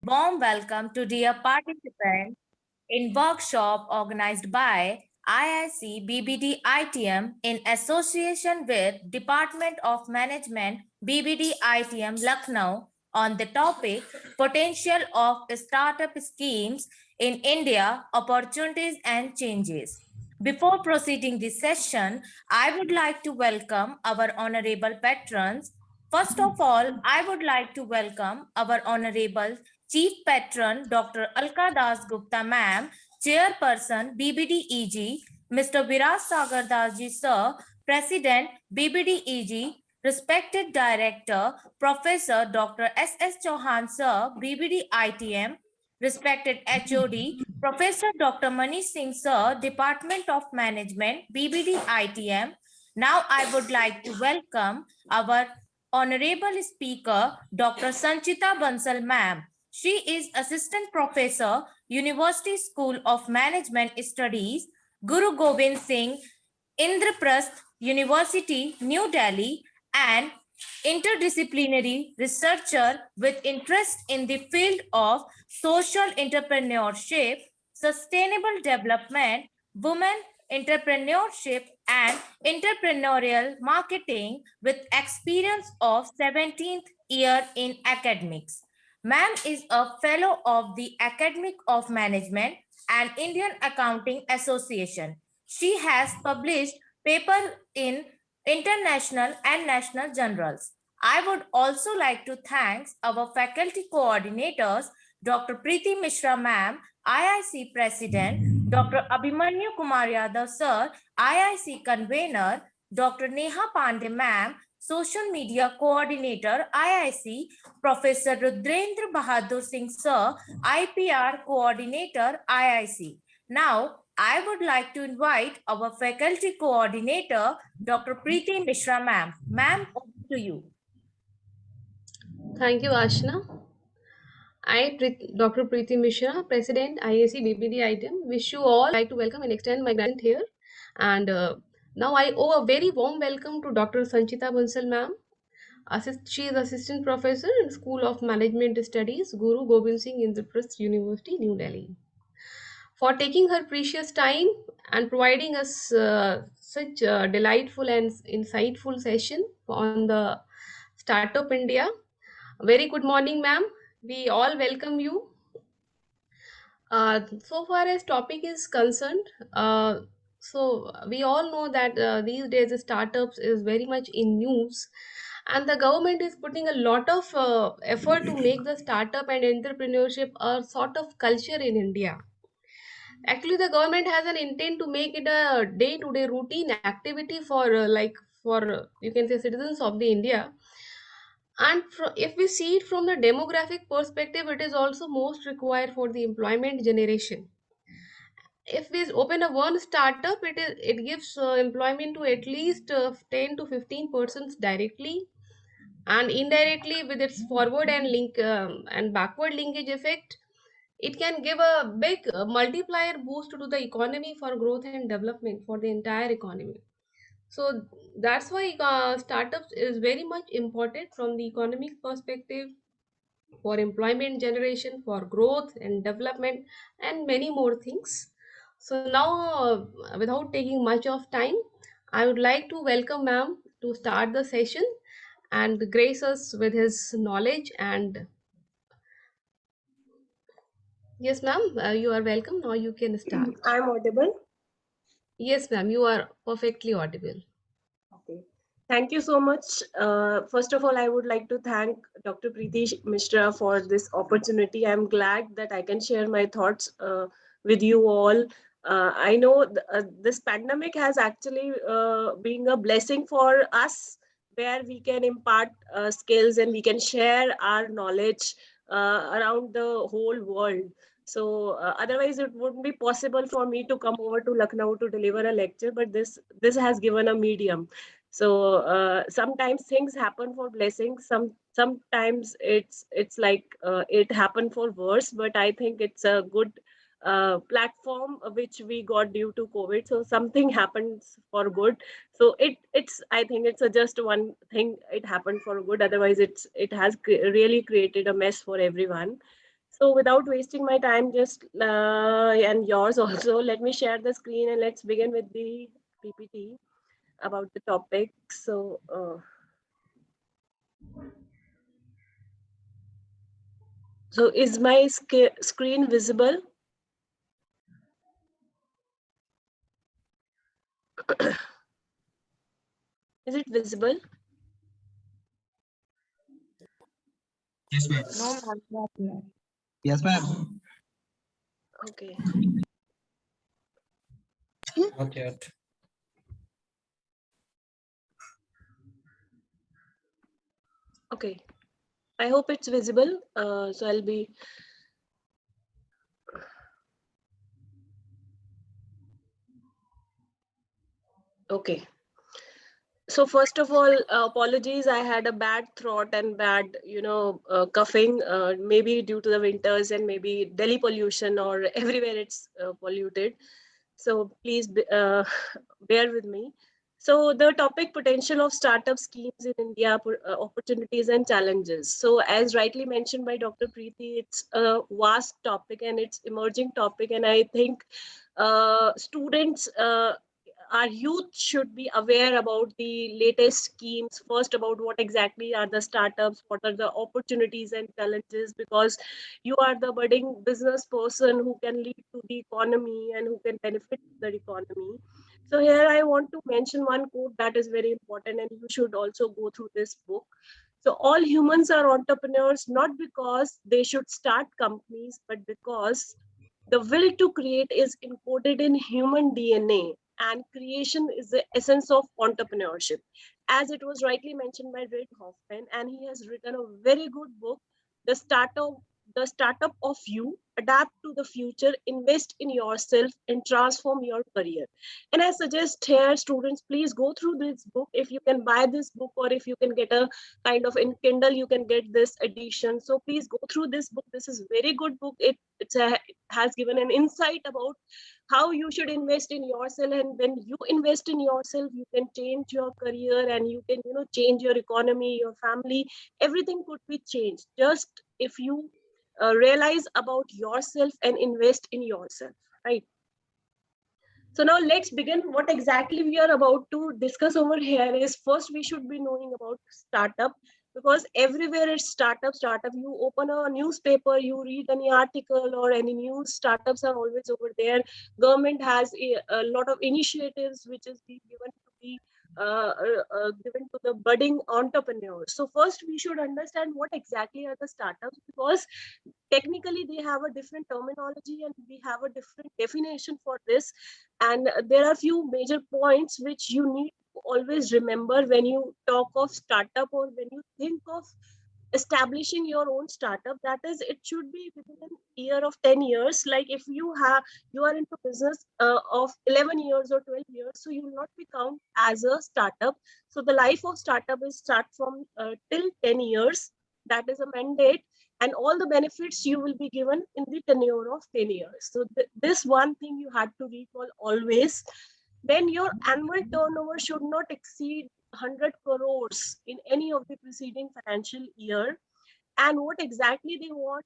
warm welcome to dear participants in workshop organized by IIC BBDITM in association with Department of Management BBDITM Lucknow on the topic Potential of Startup Schemes in India, Opportunities and Changes. Before proceeding this session, I would like to welcome our honorable patrons. First of all, I would like to welcome our honorable Chief Patron, Dr. Alka Das Gupta Ma'am, Chairperson, BBDEG, Mr. Viraj Sagar Das Ji Sir, President, BBDEG, Respected Director, Professor Dr. S.S. Chauhan Sir, BBDITM, Respected HOD, Professor Dr. Manish Singh Sir, Department of Management, BBDITM. Now I would like to welcome our Honorable Speaker, Dr. Sanchita Bansal Ma'am. She is Assistant Professor, University School of Management Studies, Guru Gobind Singh Indraprastha University, New Delhi, and interdisciplinary researcher with interest in the field of social entrepreneurship, sustainable development, women entrepreneurship, and entrepreneurial marketing with experience of 17th year in academics. Ma'am is a fellow of the Academy of Management and Indian Accounting Association. She has published papers in international and national journals. I would also like to thank our faculty coordinators, Dr. Preeti Mishra Ma'am, IIC President, Dr. Abhimanyu Kumar Yadav Sir, IIC Convener, Dr. Neha Pandey Ma'am, Social Media Coordinator, IIC, Professor Rudrendra Bahadur Singh Sir, IPR Coordinator, IIC. Now, I would like to invite our faculty coordinator, Dr. Preeti Mishra Ma'am. Ma'am, over to you. Thank you, Ashna. Dr. Preeti Mishra, President, IAC BBD item. Wish you all like to welcome and extend my gratitude here. And now I owe a very warm welcome to Dr. Sanchita Bansal ma'am. She is Assistant Professor in School of Management Studies, Guru Gobind Singh Indraprastha University, New Delhi, for taking her precious time and providing us such a delightful and insightful session on the Startup India. Very good morning, ma'am. We all welcome you. So far as topic is concerned, so we all know that these days the startups is very much in news, and the government is putting a lot of effort to make the startup and entrepreneurship a sort of culture in India. Actually, the government has an intent to make it a day-to-day routine activity for you can say citizens of the India. And if we see it from the demographic perspective, it is also most required for the employment generation. If we open a one startup, it gives employment to at least 10 to 15% directly, and indirectly with its forward and link and backward linkage effect, it can give a big multiplier boost to the economy for growth and development for the entire economy. So that's why startups is very much important from the economic perspective, for employment generation, for growth and development, and many more things. So now, without taking much of time, I would like to welcome ma'am to start the session and grace us with his knowledge. And yes, ma'am, you are welcome. Now you can start. I'm audible. Yes, ma'am, you are perfectly audible. Okay. Thank you so much. First of all, I would like to thank Dr. Preeti Mishra for this opportunity. I'm glad that I can share my thoughts with you all. I know this pandemic has actually been a blessing for us, where we can impart skills and we can share our knowledge around the whole world. So otherwise, it wouldn't be possible for me to come over to Lucknow to deliver a lecture. But this has given a medium. So sometimes things happen for blessings. Sometimes it's like it happened for worse. But I think it's a good platform which we got due to COVID. So something happens for good. So it's I think it's just one thing. It happened for good. Otherwise, it has really created a mess for everyone. So without wasting my time, just and yours also, let me share the screen and let's begin with the PPT about the topic. So is my screen visible? Is it visible? Yes, ma'am. No, ma'am, not yet. Yes, ma'am. Okay. Not yet. Okay. I hope it's visible. So I'll be. Okay. So first of all, apologies. I had a bad throat and bad, coughing. Maybe due to the winters and maybe Delhi pollution or everywhere it's polluted. So please bear with me. So the topic potential of startup schemes in India, opportunities and challenges. So as rightly mentioned by Dr. Preeti, it's a vast topic and it's emerging topic. And I think students, our youth should be aware about the latest schemes, first about what exactly are the startups, what are the opportunities and challenges, because you are the budding business person who can lead to the economy and who can benefit the economy. So here I want to mention one quote that is very important and you should also go through this book. So all humans are entrepreneurs not because they should start companies, but because the will to create is encoded in human DNA, and creation is the essence of entrepreneurship. As it was rightly mentioned by Reid Hoffman, and he has written a very good book, The Startup, the Startup of You, Adapt to the Future, Invest in Yourself, and Transform Your Career. And I suggest here, students, please go through this book. If you can buy this book or if you can get a kind of in Kindle, you can get this edition. So please go through this book. This is very good book. It has given an insight about how you should invest in yourself, and when you invest in yourself you can change your career and you can change your economy, your family. Everything could be changed just if you realize about yourself and invest in yourself, right? So now let's begin. What exactly we are about to discuss over here is, first we should be knowing about startup, because everywhere it's startup. You open a newspaper, you read any article or any news, startups are always over there. Government has a lot of initiatives which is being given to the given to the budding entrepreneurs. So first we should understand what exactly are the startups, because technically they have a different terminology and we have a different definition for this. And there are few major points which you need to always remember when you talk of startup or when you think of establishing your own startup. That is, it should be within an year of 10 years. Like if you are into business of 11 years or 12 years, so you will not be count as a startup. So the life of startup is start from till 10 years. That is a mandate, and all the benefits you will be given in the tenure of 10 years. So this one thing you had to recall always. Then your annual turnover should not exceed 100 crores in any of the preceding financial year. And what exactly they want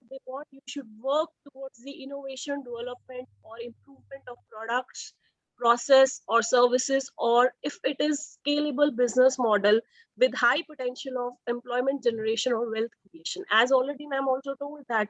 you should work towards the innovation, development or improvement of products, process or services, or if it is scalable business model with high potential of employment generation or wealth creation. As already ma'am also told that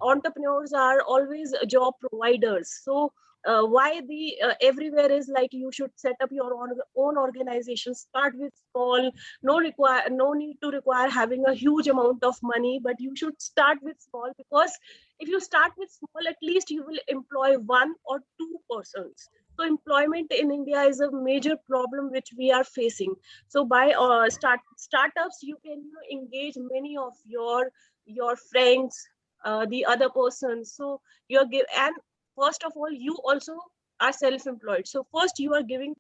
entrepreneurs are always job providers. So why the everywhere is like you should set up your own organization, start with small. No need to require having a huge amount of money, but you should start with small, because if you start with small, at least you will employ one or two persons. So employment in India is a major problem which we are facing. So by startups you can engage many of your friends, the other persons. So and first of all you also are self-employed. So first you are giving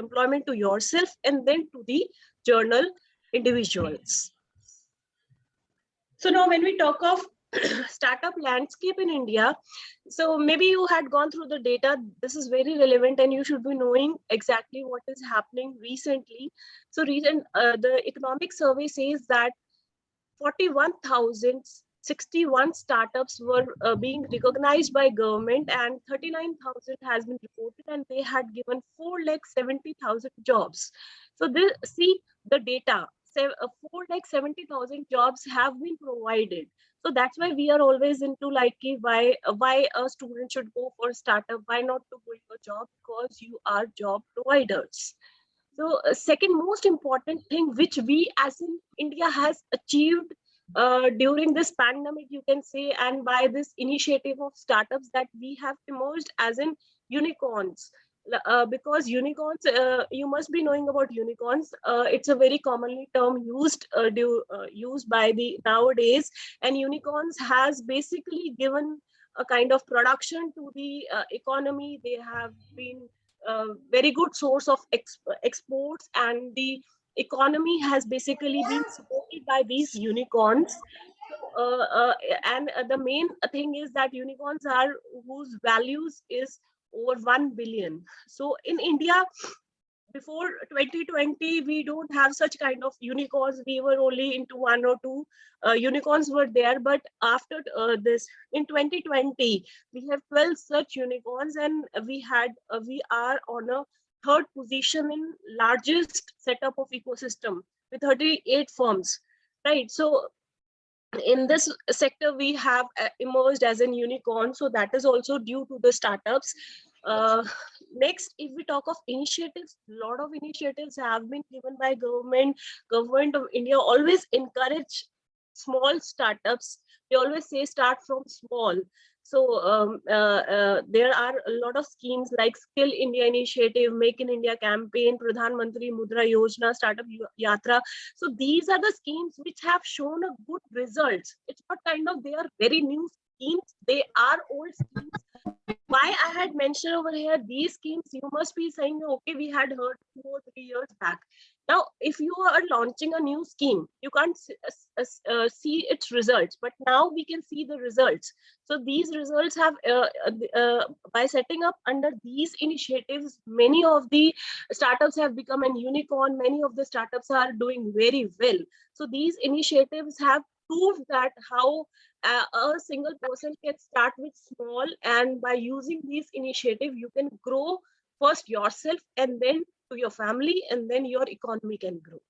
employment to yourself and then to the journal individuals. So now when we talk of startup landscape in India, so maybe you had gone through the data. This is very relevant and you should be knowing exactly what is happening recently. So the economic survey says that 61 startups were being recognized by government, and 39,000 has been reported, and they had given 4,70,000 jobs. So this, see the data, 4,70,000 jobs have been provided. So that's why we are always into like why a student should go for startup, why not to go for job, because you are job providers. So second most important thing which we as in India has achieved during this pandemic, you can say, and by this initiative of startups, that we have emerged as in unicorns. Because unicorns, you must be knowing about unicorns. It's a very commonly term used by the nowadays, and unicorns has basically given a kind of production to the economy. They have been very good source of exports, and the economy has basically been supported by these unicorns. So, and the main thing is that unicorns are whose values is over 1 billion. So in India, before 2020, we don't have such kind of unicorns. We were only into one or two unicorns were there, but after this in 2020 we have 12 such unicorns, and we are on a third position in largest setup of ecosystem with 38 firms, right? So in this sector we have emerged as an unicorn, so that is also due to the startups. uh, Next, if we talk of initiatives, a lot of initiatives have been given by government of India always encourage small startups. They always say start from small. So there are a lot of schemes like Skill India Initiative, Make in India campaign, Pradhan Mantri Mudra Yojana, Startup Yatra. So these are the schemes which have shown a good results. It's not kind of they are very new schemes, they are old schemes. Why I had mentioned over here these schemes, you must be saying, okay, we had heard 2 or 3 years back. Now, if you are launching a new scheme, you can't see its results, but now we can see the results. So these results have, by setting up under these initiatives, many of the startups have become an unicorn. Many of the startups are doing very well. So these initiatives have proved that how a single person can start with small, and by using these initiative you can grow first yourself, and then to your family, and then your economy can grow.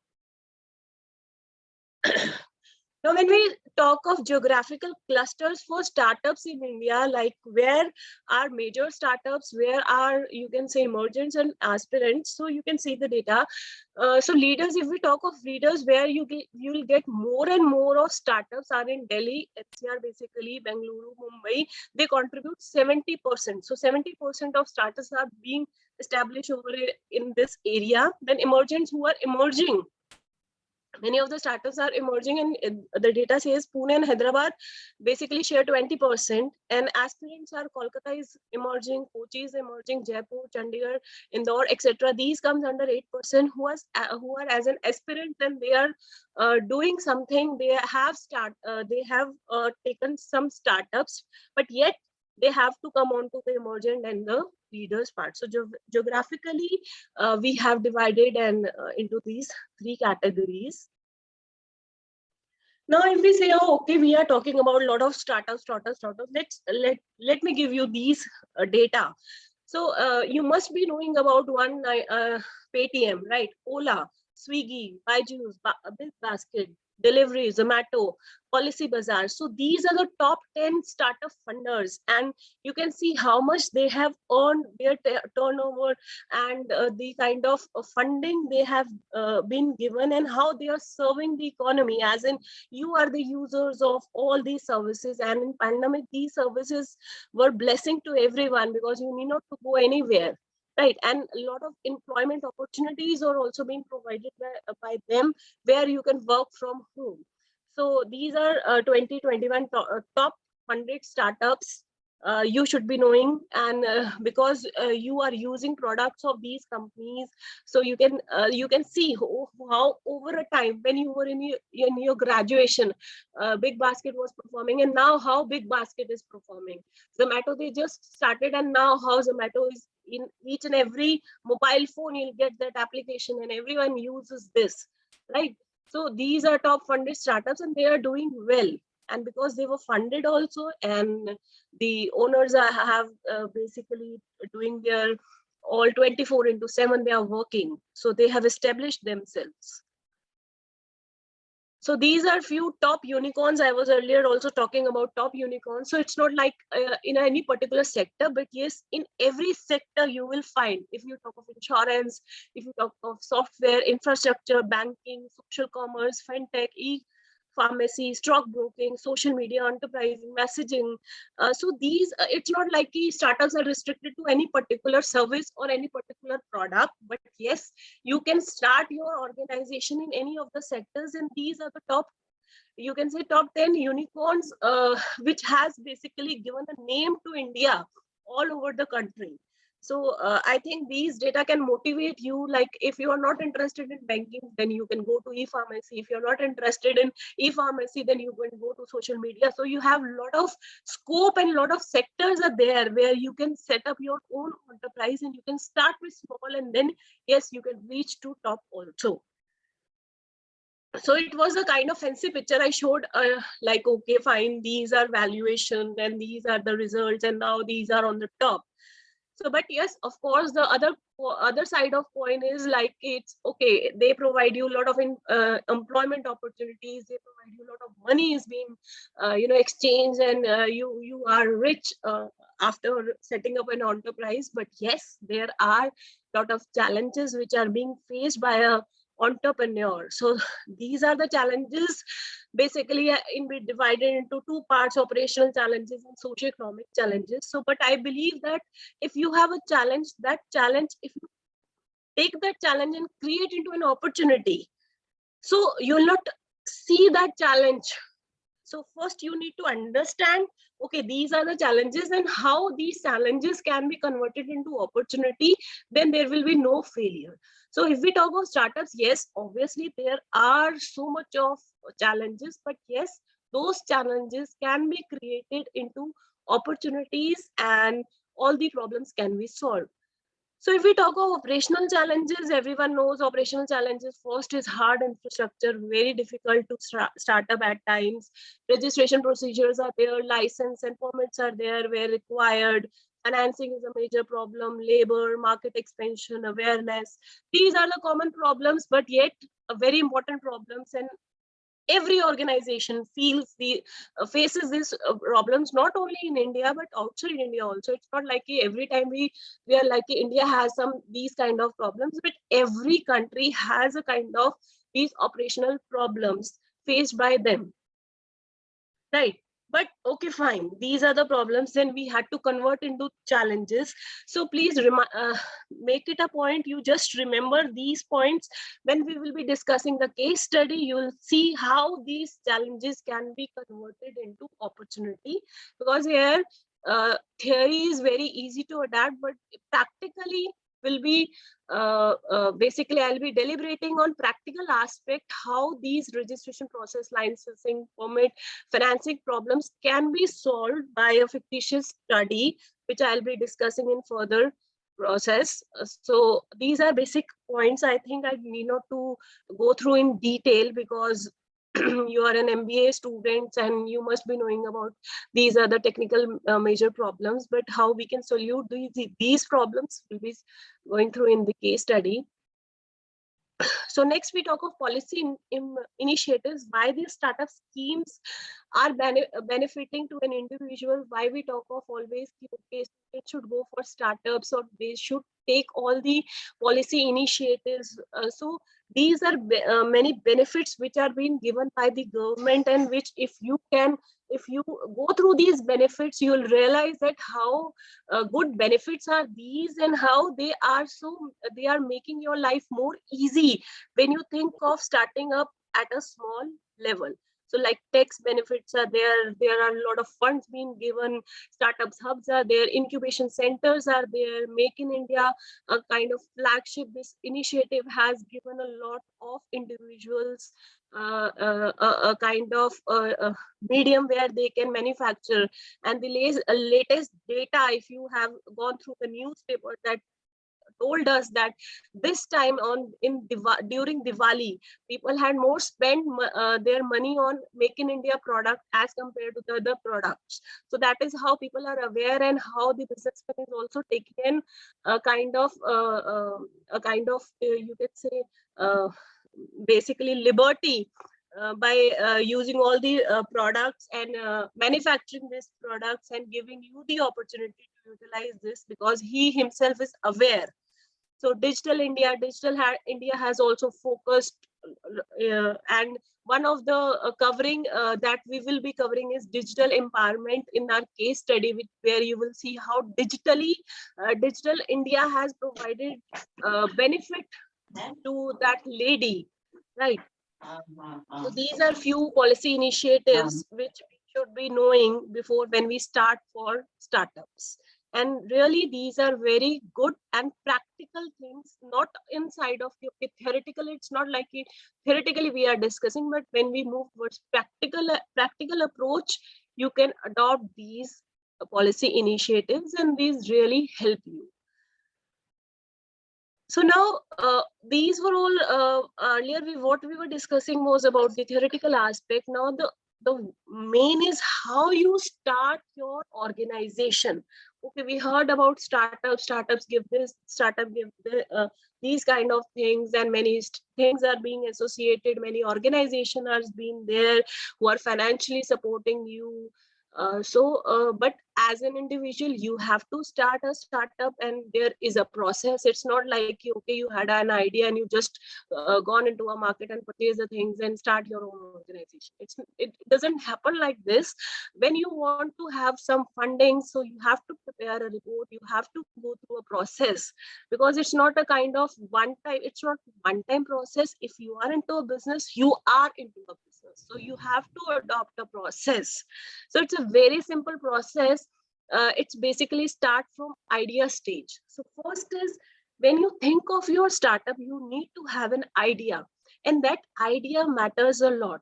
Now, when we talk of geographical clusters for startups in India, like where are major startups, where are, you can say, emergents and aspirants, so you can see the data. So leaders, if we talk of leaders, where you will get more and more of startups are in Delhi, NCR, basically Bengaluru, Mumbai. They contribute 70%. So 70% of startups are being established over in this area. Then emergents who are emerging, many of the startups are emerging, and the data says Pune and Hyderabad basically share 20%, and aspirants are Kolkata is emerging, Kochi is emerging, Jaipur, Chandigarh, Indore, etc. These comes under 8%, who are as an aspirant, and they are doing something. They have taken some startups, but yet they have to come on to the emergent and the leaders part. So geographically, we have divided and into these 3 categories. Now, if we say, oh, okay, we are talking about a lot of startups, let me give you these data. So you must be knowing about one Paytm, right? Ola, Swiggy, Byju's, Basket, Delivery, Zomato, Policy Bazaar. So these are the top 10 startup funders, and you can see how much they have earned, their turnover, and the kind of funding they have been given, and how they are serving the economy. As in, you are the users of all these services, and in pandemic, these services were blessing to everyone because you need not to go anywhere, right? And a lot of employment opportunities are also being provided by them, where you can work from home. So these are 2021 top 100 startups you should be knowing, and because you are using products of these companies, so you can see how over a time, when you were in your graduation, Big Basket was performing, and now how Big Basket is performing. Zomato, they just started, and now how Zomato is in each and every mobile phone. You'll get that application, and everyone uses this, right? So these are top funded startups, and they are doing well. And because they were funded also, and the owners have basically doing their all 24/7, they are working, so they have established themselves. So these are few top unicorns. I was earlier also talking about top unicorns. So it's not like in any particular sector, but yes, in every sector you will find, if you talk of insurance, if you talk of software, infrastructure, banking, social commerce, fintech, pharmacy, stockbroking, social media, enterprising, messaging. So these, it's not like startups are restricted to any particular service or any particular product, but yes, you can start your organization in any of the sectors, and these are the top, you can say, top 10 unicorns, which has basically given a name to India all over the country. So I think these data can motivate you. Like if you are not interested in banking, then you can go to e-pharmacy. If you're not interested in e-pharmacy, then you can go to social media. So you have a lot of scope and a lot of sectors are there where you can set up your own enterprise, and you can start with small, and then yes, you can reach to top also. So it was a kind of fancy picture I showed, like, okay, fine, these are valuation, and these are the results, and now these are on the top. So, but yes, of course, the other side of coin is like, it's okay, they provide you a lot of employment opportunities, they provide you a lot of money is being exchanged, and you are rich after setting up an enterprise. But yes, there are a lot of challenges which are being faced by a entrepreneur. So these are the challenges basically in be divided into two parts: operational challenges and socioeconomic challenges. So but I believe that if you have a challenge, that challenge, if you take that challenge and create into an opportunity, so you will not see that challenge. So first you need to understand, okay, these are the challenges and how these challenges can be converted into opportunity, then there will be no failure. So if we talk about startups, yes, obviously there are so much of challenges, but yes, those challenges can be created into opportunities, and all the problems can be solved. So if we talk of operational challenges, everyone knows operational challenges. First is hard infrastructure, very difficult to start up at times. Registration procedures are there, license and permits are there where required. Financing is a major problem, labor, market expansion, awareness. These are the common problems, but yet very important problems. And every organization feels faces these problems, not only in India but outside India also. It's not like every time we are like India has some these kind of problems, but every country has a kind of these operational problems faced by them, right? But okay, fine, these are the problems, then we had to convert into challenges. So please make it a point, you just remember these points. When we will be discussing the case study, you will see how these challenges can be converted into opportunity. Because here theory is very easy to adapt, but practically will be basically I'll be deliberating on practical aspect, how these registration process, licensing, permit, financing problems can be solved by a fictitious study, which I'll be discussing in further process. So these are basic points. I think I need not to go through in detail, because you are an MBA student and you must be knowing about these are the technical major problems, but how we can solve these problems will be going through in the case study. So next we talk of policy initiatives, why these startup schemes are benefiting to an individual, why we talk of always, okay, it should go for startups or they should take all the policy initiatives. So these are many benefits which are being given by the government, and which if you go through these benefits, you will realize that how good benefits are these, and how they are making your life more easy when you think of starting up at a small level. So like tax benefits are there are a lot of funds being given, startups hubs are there, incubation centers are there, Make in India, a kind of flagship this initiative has given a lot of individuals a kind of medium where they can manufacture. And the latest data, if you have gone through the newspaper, that told us that this time during Diwali, people had more spent their money on Make in India product as compared to the other products. So that is how people are aware, and how the businessman is also taking a kind of you could say basically liberty by using all the products and manufacturing these products and giving you the opportunity to utilize this, because he himself is aware. So India has also focused, and one of the covering that we will be covering is digital empowerment in our case study, where you will see how digital India has provided benefit to that lady, right? So these are few policy initiatives which we should be knowing before when we start for startups. And really, these are very good and practical things, not inside of your theoretical. It's not like theoretically we are discussing, but when we move towards practical approach, you can adopt these policy initiatives, and these really help you. So now these were all earlier what we were discussing was about the theoretical aspect. Now the main is how you start your organization. Okay, we heard about startups give this, startup give these kind of things, and many things are being associated, many organizations are being there who are financially supporting you. But as an individual, you have to start a startup, and there is a process. It's not like, okay, you had an idea and you just gone into a market and purchase the things and start your own organization. It doesn't happen like this. When you want to have some funding, so you have to prepare a report, you have to go through a process, because it's not a kind of one-time process. If you are into a business, you are into a business, so you have to adopt a process. So it's a very simple process. It's basically start from idea stage. So first is, when you think of your startup, you need to have an idea, and that idea matters a lot.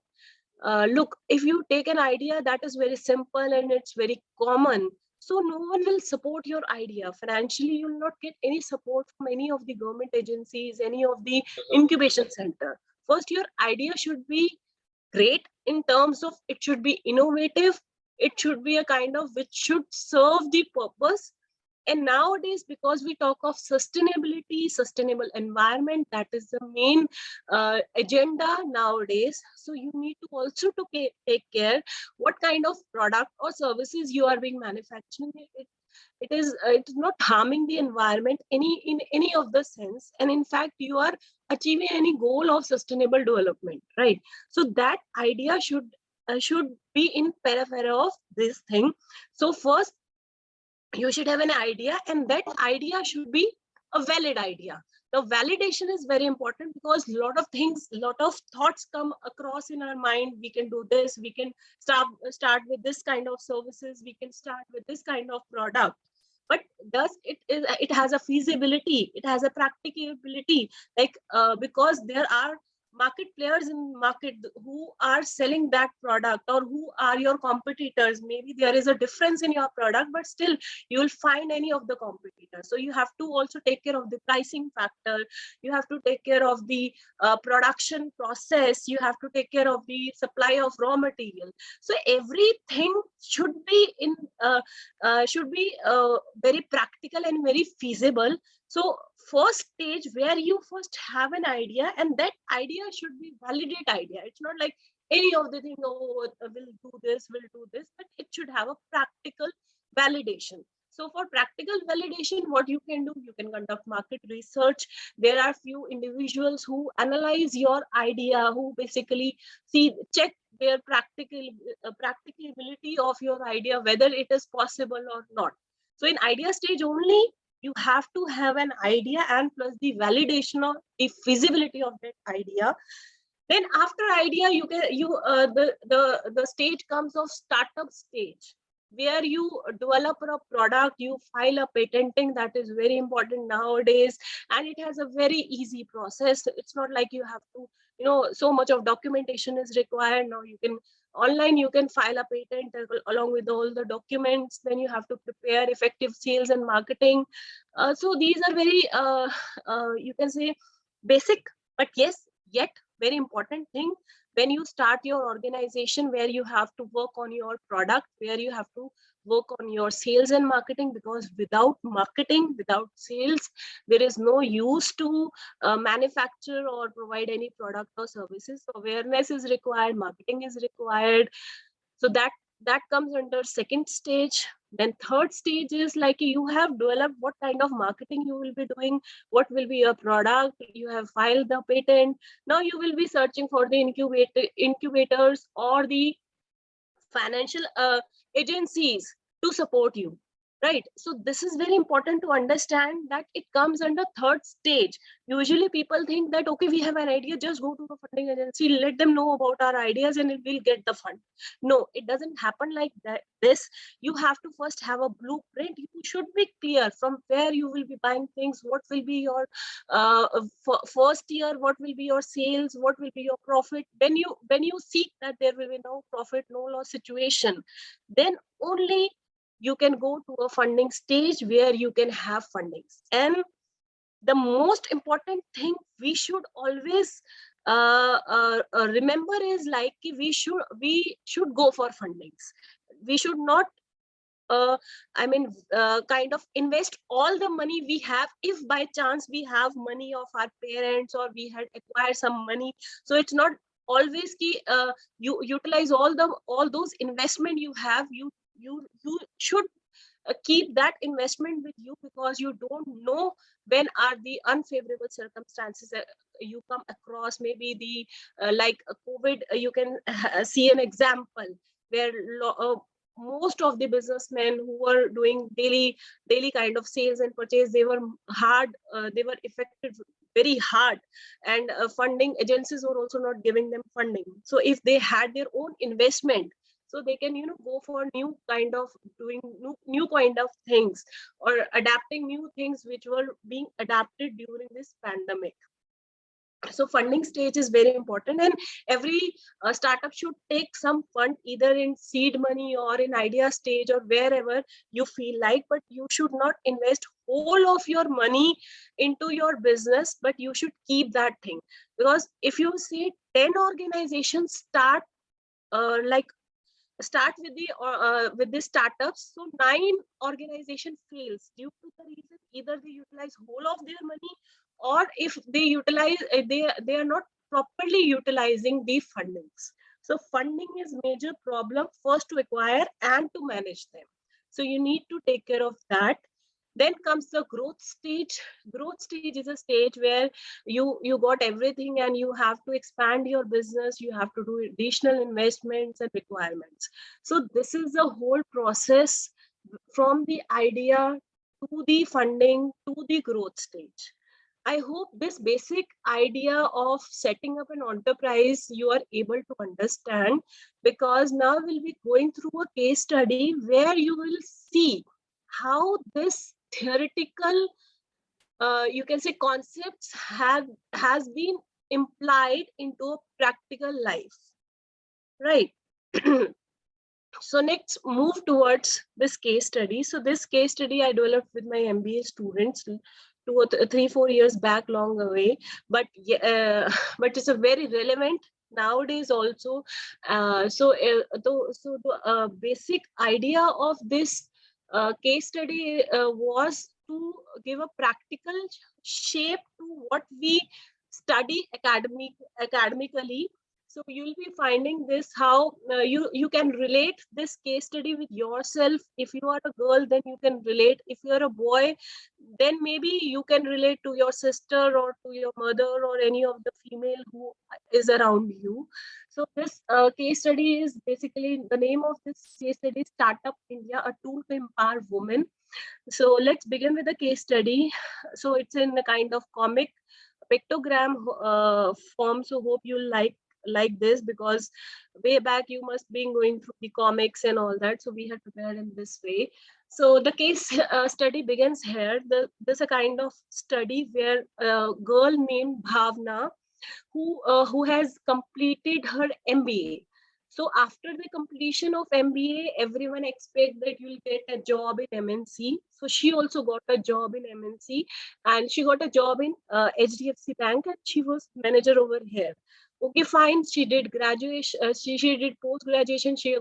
Look, if you take an idea that is very simple and it's very common, so no one will support your idea. Financially, you will not get any support from any of the government agencies, any of the incubation center. First, your idea should be great in terms of it should be innovative, it should be a kind of which should serve the purpose. And nowadays, because we talk of sustainability, sustainable environment, that is the main agenda nowadays. So you need to also to take care what kind of product or services you are being manufacturing. It is not harming the environment in any of the sense, and in fact you are achieving any goal of sustainable development, right? So that idea should be in periphery of this thing. So first, you should have an idea, and that idea should be a valid idea. Now, validation is very important, because a lot of thoughts come across in our mind. We can do this, we can start with this kind of services, we can start with this kind of product. But it has a feasibility, it has a practicability, like because there are market players in market who are selling that product, or who are your competitors. Maybe there is a difference in your product, but still you will find any of the competitors. So you have to also take care of the pricing factor, you have to take care of the production process, you have to take care of the supply of raw material. So everything should be very practical and very feasible. So first stage, where you first have an idea, and that idea should be validate idea. It's not like any of the thing, oh, we'll do this, but it should have a practical validation. So for practical validation, what you can do, you can conduct market research. There are few individuals who analyze your idea, who basically check their practicability of your idea, whether it is possible or not. So in idea stage only, you have to have an idea and plus the validation of the feasibility of that idea. Then after idea, the stage comes of startup stage, where you develop a product, you file a patenting. That is very important nowadays, and it has a very easy process. It's not like you have to, so much of documentation is required. Now you can online you can file a patent along with all the documents. Then you have to prepare effective sales and marketing. So these are very you can say basic, but yes, yet very important thing when you start your organization, where you have to work on your product, where you have to work on your sales and marketing, because without marketing, without sales, there is no use to manufacture or provide any product or services. So awareness is required, marketing is required. So that comes under second stage. Then third stage is like you have developed what kind of marketing you will be doing, what will be your product, you have filed the patent. Now you will be searching for the incubators or the financial agencies to support you, right? So this is very important to understand that it comes under third stage. Usually people think that, okay, we have an idea, just go to the funding agency, let them know about our ideas and we'll get the fund. No, it doesn't happen like that. This, you have to first have a blueprint. You should be clear from where you will be buying things, what will be your first year, what will be your sales, what will be your profit. When you see that there will be no profit, no loss situation, then only you can go to a funding stage where you can have fundings. And the most important thing we should always remember is like we should go for fundings. We should not kind of invest all the money we have. If by chance we have money of our parents or we had acquired some money, so it's not always key you utilize all those investment you have. You should keep that investment with you, because you don't know when are the unfavorable circumstances you come across. Maybe the like COVID, you can see an example where most of the businessmen who were doing daily kind of sales and purchase, they were affected very hard, and funding agencies were also not giving them funding. So if they had their own investment, so they can go for new kind of doing new kind of things, or adapting new things which were being adapted during this pandemic. So funding stage is very important, and every startup should take some fund, either in seed money or in idea stage or wherever you feel like. But you should not invest whole of your money into your business, but you should keep that thing. Because if you see 10 organizations start with the startups, so 9 organization fails due to the reason either they utilize whole of their money, or if they utilize they are not properly utilizing the fundings. So funding is major problem, first to acquire and to manage them. So you need to take care of that. Then comes the growth stage. Growth stage is a stage where you got everything and you have to expand your business, you have to do additional investments and requirements. So this is the whole process from the idea to the funding to the growth stage. I hope this basic idea of setting up an enterprise you are able to understand, because now we'll be going through a case study where you will see how this theoretical you can say concepts has been implied into practical life, right? So next, move towards this case study. So this case study I developed with my MBA students 3-4 years back, long away, but but it's a very relevant nowadays also. The basic idea of this case study was to give a practical shape to what we study academically. So you'll be finding this how you can relate this case study with yourself. If you are a girl, then you can relate. If you are a boy, then maybe you can relate to your sister or to your mother or any of the female who is around you. So this case study is basically, the name of this case study is Startup India, a tool to empower women. So let's begin with the case study. So it's in a kind of comic pictogram form. So hope you'll like this, because way back you must be going through the comics and all that. So we have prepared in this way. So the case study begins here. There's a kind of study where a girl named Bhavna, who has completed her MBA. So after the completion of MBA, everyone expect that you'll get a job in MNC. So she also got a job in MNC, and she got a job in HDFC Bank, and she was manager over here. Okay, fine. She did graduation. She did post graduation. She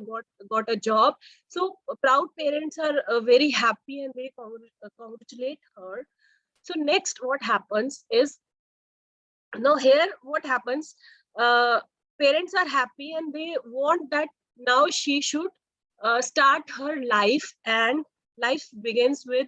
got a job. So proud parents are very happy, and they congratulate her. So next, what happens is, now here what happens, uh, parents are happy and they want that now she should start her life, and life begins with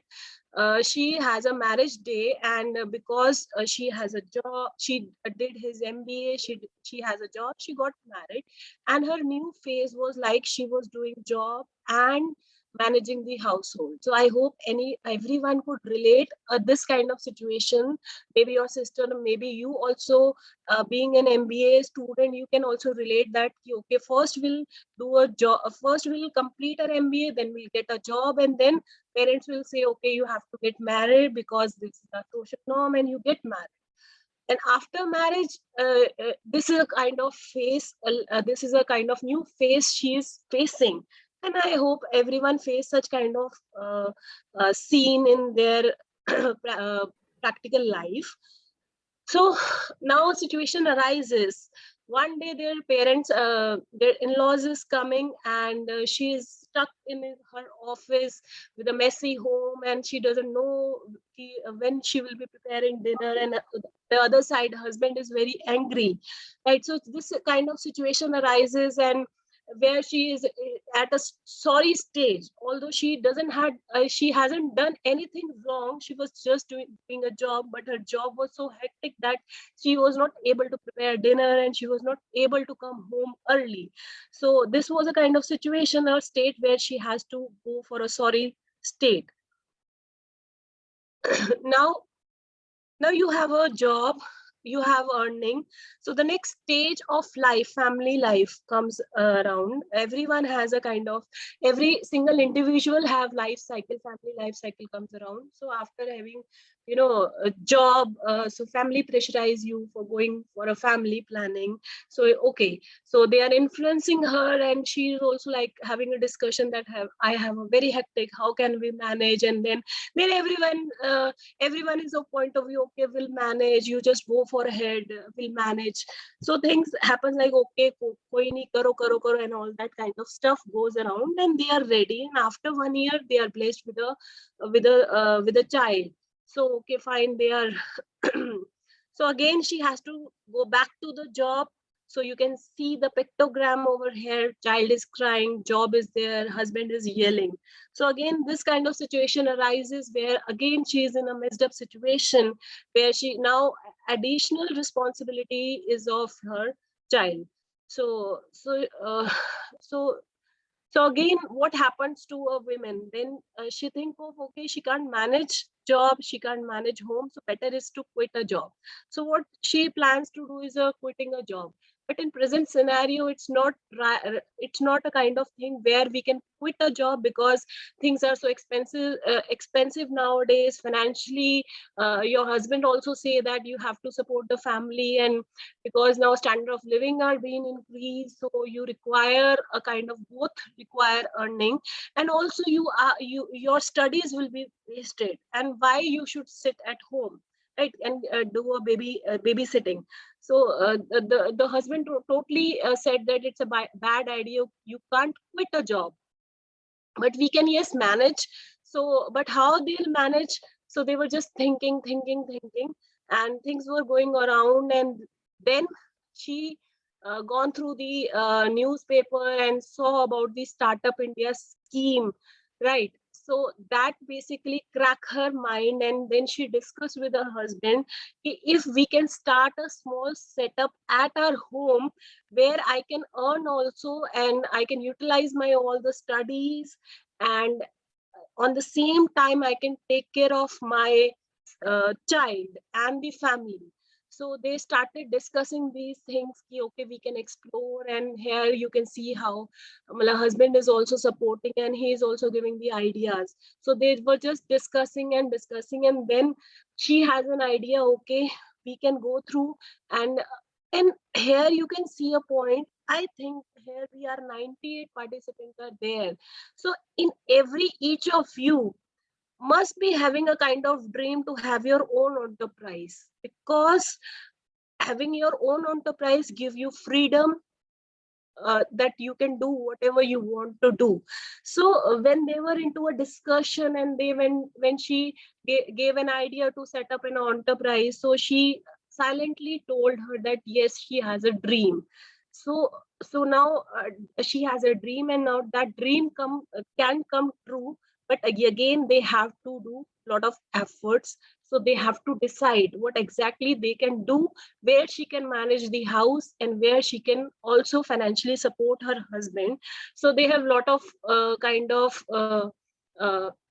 she has a marriage day, and because she has a job, she did his MBA, she has a job, she got married, and her new phase was like she was doing job and managing the household. So I hope everyone could relate this kind of situation. Maybe your sister, maybe you also, being an MBA student, you can also relate that, okay, first we'll do a job, first we'll complete our MBA, then we'll get a job, and then parents will say, okay, you have to get married because this is the social norm, and you get married. And after marriage, this is a kind of phase, this is a kind of new phase she is facing. And I hope everyone face such kind of scene in their practical life. So now a situation arises. One day their parents, their in-laws is coming, and she is stuck in her office with a messy home, and she doesn't know when she will be preparing dinner, and the other side husband is very angry, right? So this kind of situation arises, and where she is at a sorry stage, although she doesn't had she hasn't done anything wrong, she was just doing a job, but her job was so hectic that she was not able to prepare dinner, and she was not able to come home early. So this was a kind of situation or state where she has to go for a sorry state. now now you have a job, you have earning. So the next stage of life, family life, comes around. Everyone has a kind of, every single individual have life cycle, family life cycle comes around. So after having, a job, so family pressurize you for going for a family planning. So okay, so they are influencing her, and she is also like having a discussion that I have a very hectic, how can we manage? And then everyone is of point of view, okay, we'll manage, you just go for ahead, we'll manage. So things happen like, okay, koi nahi, karo, and all that kind of stuff goes around, and they are ready, and after 1 year they are blessed with a child. So okay, fine, they are so again she has to go back to the job. So you can see the pictogram over here, child is crying, job is there, husband is yelling. So again, this kind of situation arises where again she is in a messed up situation, where she now additional responsibility is of her child. So so so again, what happens to a woman? Then she think of, okay, she can't manage job, she can't manage home, so better is to quit a job. So what she plans to do is quitting a job. But in present scenario, it's not a kind of thing where we can quit a job, because things are so expensive nowadays financially. Your husband also say that you have to support the family, and because now standard of living are being increased, so you require a kind of both, require earning, and also your studies will be wasted, and why you should sit at home, right, and do a babysitting. So the husband totally said that it's a bad idea, you can't quit a job, but we can, yes, manage. So but how they'll manage? So they were just thinking, and things were going around, and then she gone through the newspaper and saw about the Startup India scheme, right? So that basically cracked her mind, and then she discussed with her husband, if we can start a small setup at our home, where I can earn also, and I can utilize my all the studies, and on the same time I can take care of my child and the family. So they started discussing these things, okay, we can explore. And here you can see how my husband is also supporting, and he is also giving the ideas. So they were just discussing, and then she has an idea, okay, we can go through. And here you can see a point, I think here we are 98 participants are there. So in each of you must be having a kind of dream to have your own enterprise, because having your own enterprise give you freedom, that you can do whatever you want to do. So when they were into a discussion, and they when she gave an idea to set up an enterprise, so she silently told her that yes, she has a dream. So now she has a dream, and now that dream can come true, but again they have to do a lot of efforts. So they have to decide what exactly they can do, where she can manage the house, and where she can also financially support her husband. So they have a lot of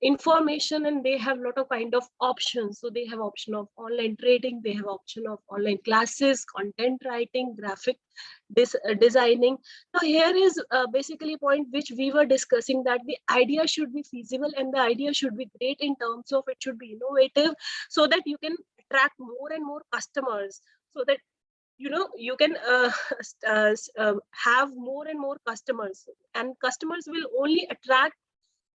information, and they have a lot of kind of options. So they have option of online trading, they have option of online classes, content writing, graphic designing. Now here is basically point which we were discussing, that the idea should be feasible and the idea should be great in terms of it should be innovative, so that you can attract more and more customers, so that you can have more and more customers, and customers will only attract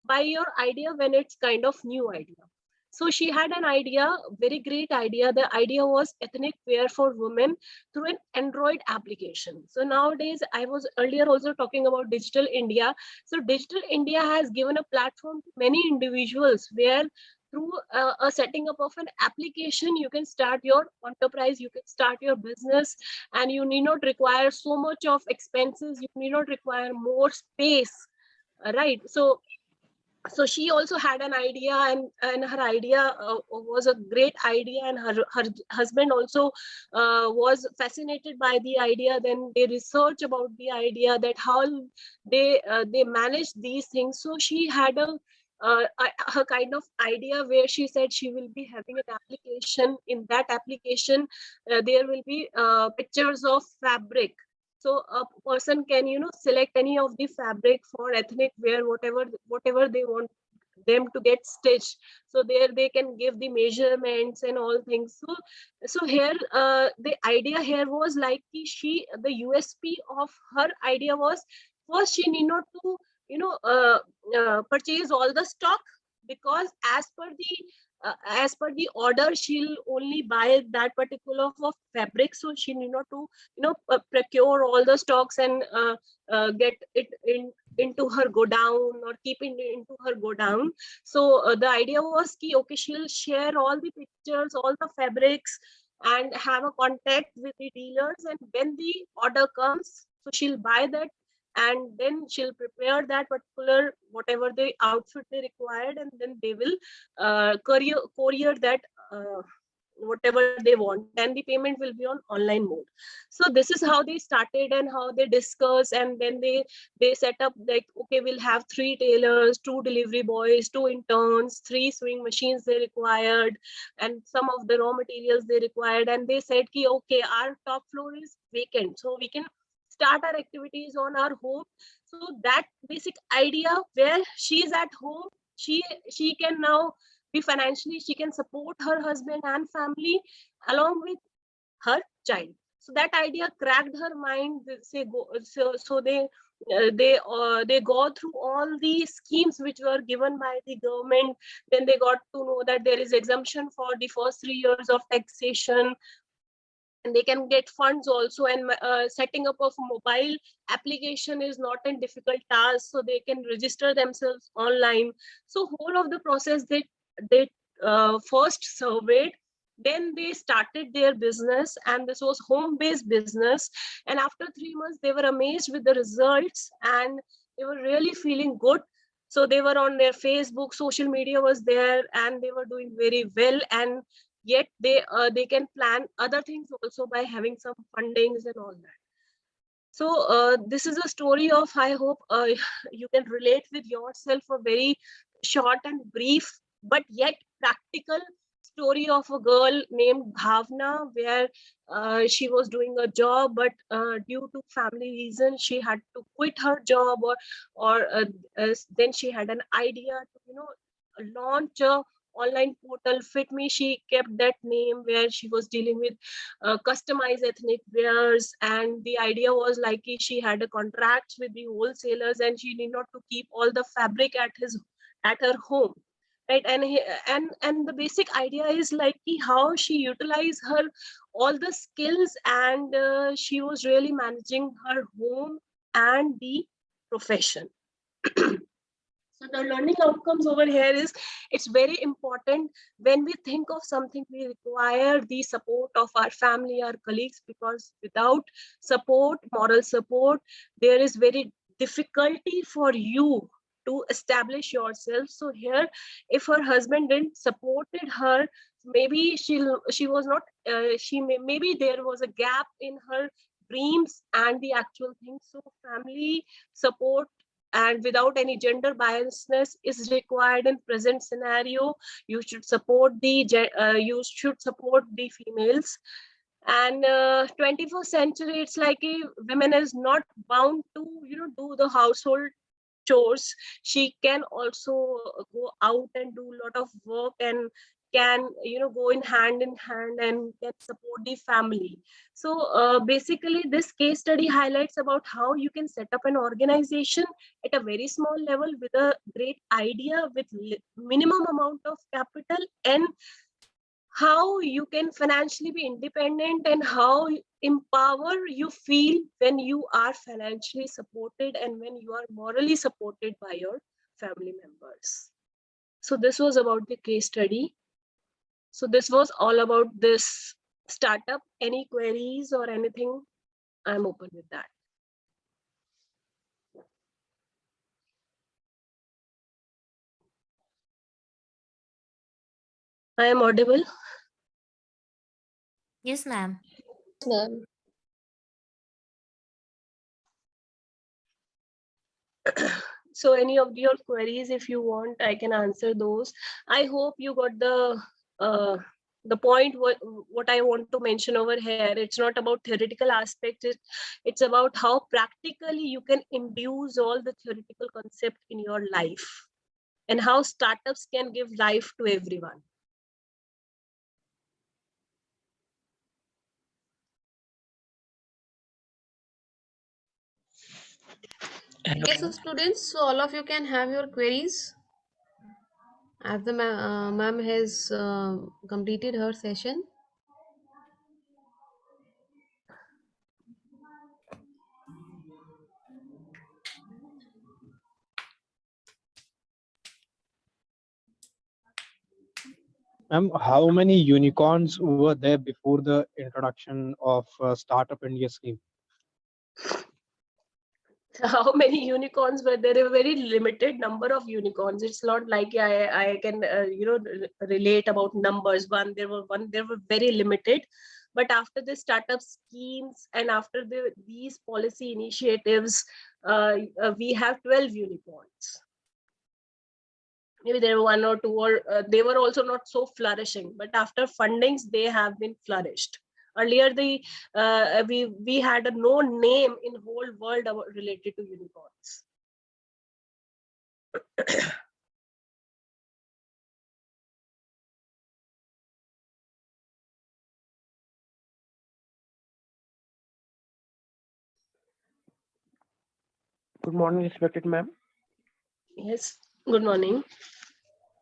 by your idea when it's kind of new idea. So she had an idea, very great idea. The idea was ethnic wear for women through an Android application. So nowadays, I was earlier also talking about Digital India. So Digital India has given a platform to many individuals where through a setting up of an application, you can start your enterprise, you can start your business, and you need not require so much of expenses, you need not require more space, right? So she also had an idea, and her idea was a great idea, and her husband also was fascinated by the idea. Then they research about the idea, that how they manage these things. So she had a kind of idea where she said she will be having an application. In that application, there will be pictures of fabric. So a person can select any of the fabric for ethnic wear, whatever they want them to get stitched. So there they can give the measurements and all things. So here the idea here was like the USP of her idea was, first she need not to purchase all the stock, because as per the order she'll only buy that particular of fabric. So she need not to procure all the stocks and get it into her go down, or keep it into her go down. So the idea was ki, okay, she'll share all the pictures, all the fabrics, and have a contact with the dealers, and when the order comes, so she'll buy that, and then she'll prepare that particular whatever the outfit they required, and then they will courier that whatever they want, and the payment will be on online mode. So this is how they started and how they discuss, and then they set up like, okay, we'll have 3 tailors, 2 delivery boys, 2 interns, 3 sewing machines they required, and some of the raw materials they required. And they said ki, okay, our top floor is vacant, so we can start our activities on our home. So that basic idea, where she is at home, she can now be financially, she can support her husband and family along with her child. So that idea cracked her mind. So they go through all the schemes which were given by the government. Then they got to know that there is exemption for the first 3 years of taxation, and they can get funds also. And setting up of mobile application is not a difficult task, so they can register themselves online. So whole of the process they first surveyed, then they started their business, and this was home based business. And after 3 months they were amazed with the results, and they were really feeling good. So they were on their Facebook, social media was there, and they were doing very well. And yet they can plan other things also by having some fundings and all that. So this is a story of, I hope you can relate with yourself, a very short and brief but yet practical story of a girl named Bhavna, where she was doing a job, but due to family reasons she had to quit her job, or then she had an idea to launch a online portal Fit Me. She kept that name where she was dealing with customized ethnic wears, and the idea was like she had a contract with the wholesalers and she need not to keep all the fabric at her home, right? And the basic idea is like how she utilized her all the skills, and she was really managing her home and the profession. So the learning outcomes over here is, it's very important when we think of something, we require the support of our family, our colleagues, because without support, moral support, there is very difficulty for you to establish yourself. So here, if her husband didn't supported her, maybe she was not maybe there was a gap in her dreams and the actual thing. So family support and without any gender biasness is required in present scenario. You should support the females. And 21st century, it's like a women is not bound to do the household chores. She can also go out and do a lot of work, and can go in hand and can support the family. So basically this case study highlights about how you can set up an organization at a very small level with a great idea, with minimum amount of capital, and how you can financially be independent, and how empower you feel when you are financially supported and when you are morally supported by your family members. So this was about the case study. So this was all about this startup. Any queries or anything? I'm open with that. I am audible. Yes, ma'am. Ma'am. So any of your queries, if you want, I can answer those. I hope you got the point. What I want to mention over here, it's not about theoretical aspect, it's about how practically you can induce all the theoretical concept in your life, and how startups can give life to everyone. Okay, so students, so all of you can have your queries as the ma'am has completed her session. How many unicorns were there before the introduction of Startup India scheme? How many unicorns were there? A very limited number of unicorns. It's not like I can relate about numbers. There were very limited. But after the startup schemes and after these policy initiatives, we have 12 unicorns. Maybe there were one or two, or they were also not so flourishing, but after fundings they have been flourished. Earlier we had a no name in whole world related to unicorns. Good morning, respected ma'am. Yes, good morning.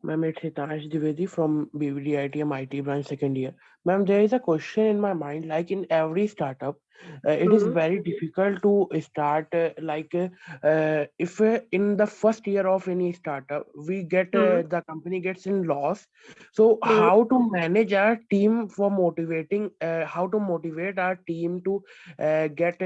Ma'am, it's Hitash Dwivedi from BBDITM IT branch second year. Ma'am, there is a question in my mind, like in every startup, it is very difficult to start, if in the first year of any startup, we get, the company gets in loss. So how to manage our team for motivating, how to motivate our team to get,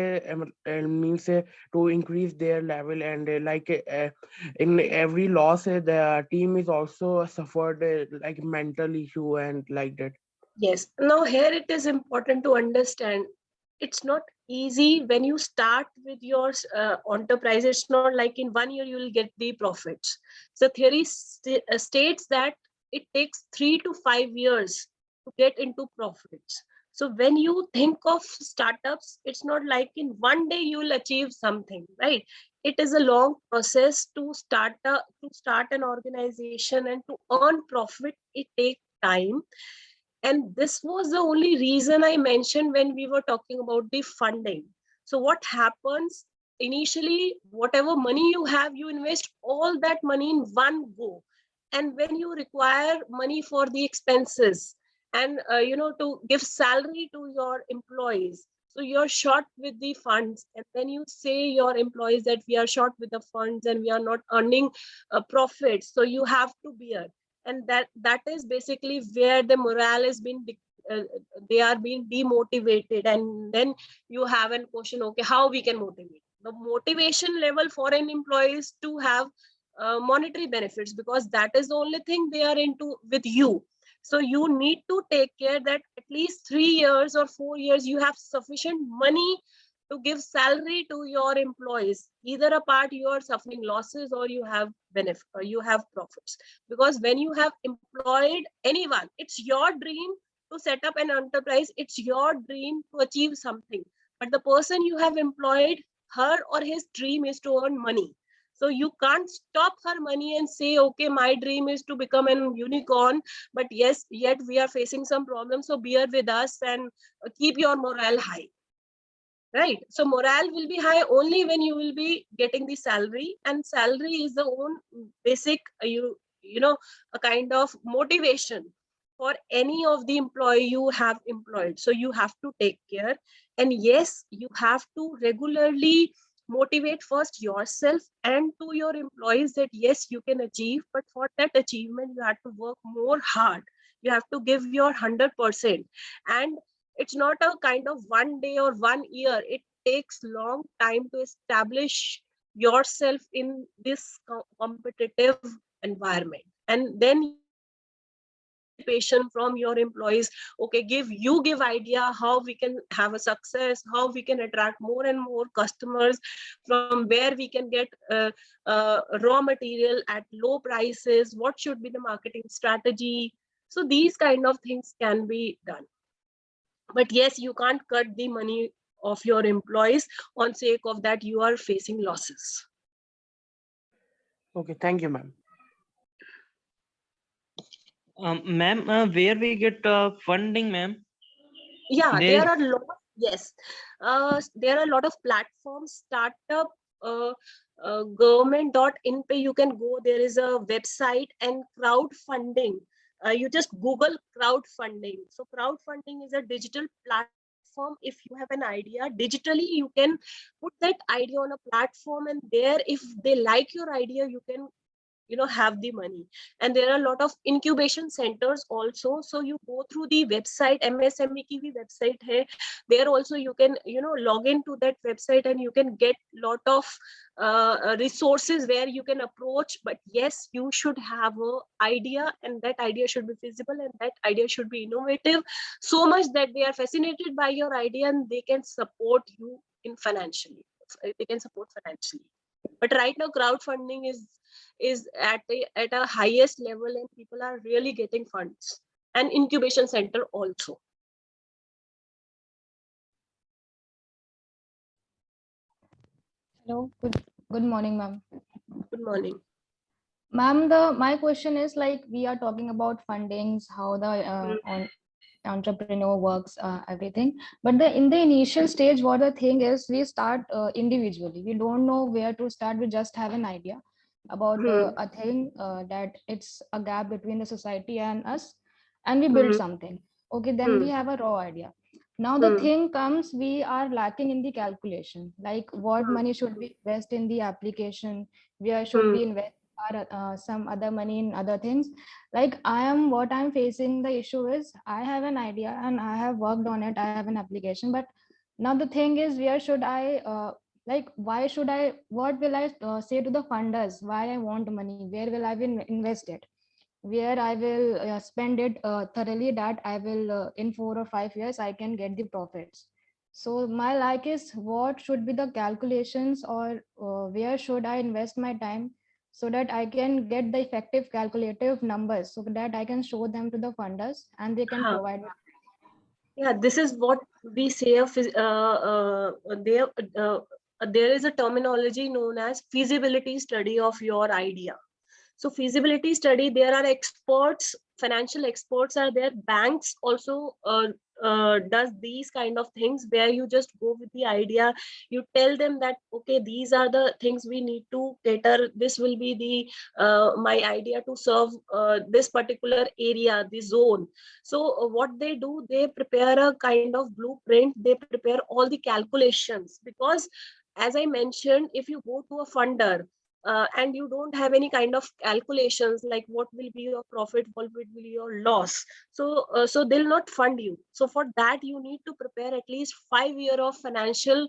means to increase their level, and in every loss, the team is also suffered like mental issue and like that. Yes. Now here it is important to understand, it's not easy when you start with your enterprise. It's not like in 1 year you will get the profits. So theory states that it takes 3 to 5 years to get into profits. So when you think of startups, it's not like in one day you will achieve something, right? It is a long process to start an organization, and to earn profit, it takes time. And this was the only reason I mentioned when we were talking about the funding. So what happens initially, whatever money you have, you invest all that money in one go. And when you require money for the expenses, and to give salary to your employees, so you're short with the funds, and then you say your employees that we are short with the funds and we are not earning profits, so you have to bear. And that is basically where the morale has been uh, they are being demotivated. And then you have a question, okay, how we can motivate? The motivation level for an employee is to have monetary benefits, because that is the only thing they are into with you. So you need to take care that at least 3 years or 4 years you have sufficient money to give salary to your employees. Either a part you are suffering losses, or you have benefit, or you have profits. Because when you have employed anyone, it's your dream to set up an enterprise, it's your dream to achieve something. But the person you have employed, her or his dream is to earn money. So you can't stop her money and say, okay, my dream is to become an unicorn, but yes, yet we are facing some problems, so bear with us and keep your morale high. Right? So morale will be high only when you will be getting the salary, and salary is the own basic a kind of motivation for any of the employee you have employed. So you have to take care. And yes, you have to regularly motivate first yourself and to your employees that yes, you can achieve, but for that achievement you have to work more hard. You have to give your 100%. And it's not a kind of one day or 1 year. It takes long time to establish yourself in this competitive environment. And then you have participation from your employees. Okay, give idea how we can have a success, how we can attract more and more customers, from where we can get raw material at low prices, what should be the marketing strategy. So these kind of things can be done. But yes, you can't cut the money of your employees on sake of that you are facing losses. Okay, thank you, ma'am. Ma'am, where we get funding, ma'am? Yeah, There there is are a lot. Yes, there are a lot of platforms, startup, government.in pay, you can go. There is a website. And crowdfunding, you just Google crowdfunding. So crowdfunding is a digital platform. If you have an idea digitally, you can put that idea on a platform, and there, if they like your idea, you can have the money. And there are a lot of incubation centers also. So you go through the website, MSME ki bhi website hai. There also you can log into that website, and you can get lot of resources where you can approach. But yes, you should have a idea, and that idea should be feasible, and that idea should be innovative, so much that they are fascinated by your idea and they can support you in financially. They can support financially. But right now crowdfunding is at a highest level, and people are really getting funds. And incubation center also. Hello, good morning, ma'am. Good morning. Ma'am, my question is like we are talking about fundings, how the entrepreneur works, everything. But in the initial stage, what the thing is, we start individually. We don't know where to start. We just have an idea about a thing that it's a gap between the society and us, and we build something. Okay, then we have a raw idea. Now the thing comes, we are lacking in the calculation, like what money should we invest in the application, where should we invest our, some other money in other things. Like what I'm facing the issue is I have an idea and I have worked on it, I have an application, but now the thing is where should I like why should I, what will I say to the funders, why I want money, where will I will invest it, where I will spend it thoroughly, that I will in 4 or 5 years I can get the profits. So my like is what should be the calculations, or where should I invest my time so that I can get the effective calculative numbers, so that I can show them to the funders and they can provide. Yeah, this is what we say. There, there is a terminology known as feasibility study of your idea. So feasibility study, there are experts, financial experts are there. Banks also does these kind of things where you just go with the idea. You tell them that, okay, these are the things we need to cater. This will be the my idea to serve this particular area, the zone. So what they do, they prepare a kind of blueprint. They prepare all the calculations, because as I mentioned, if you go to a funder and you don't have any kind of calculations like what will be your profit, what will be your loss, so they'll not fund you. So for that you need to prepare at least 5 years of financial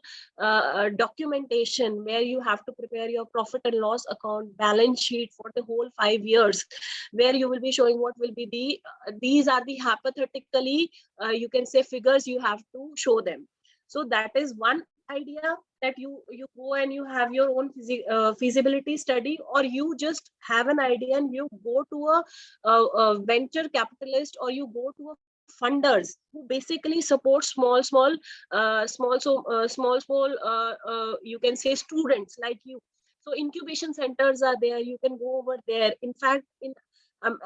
documentation, where you have to prepare your profit and loss account, balance sheet for the whole 5 years, where you will be showing what will be the these are the hypothetically you can say figures you have to show them. So that is one idea, that you go and you have your own feasibility study, or you just have an idea and you go to a venture capitalist, or you go to a funders who basically support small you can say students like you. So incubation centers are there, you can go over there. In fact, in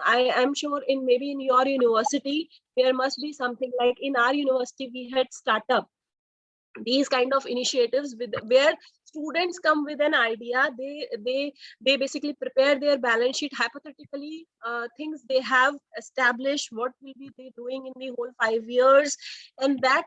I am sure in maybe in your university there must be something like, in our university we had startup, these kind of initiatives with where students come with an idea. They basically prepare their balance sheet hypothetically, things they have established, what will be they doing in the whole 5 years, and that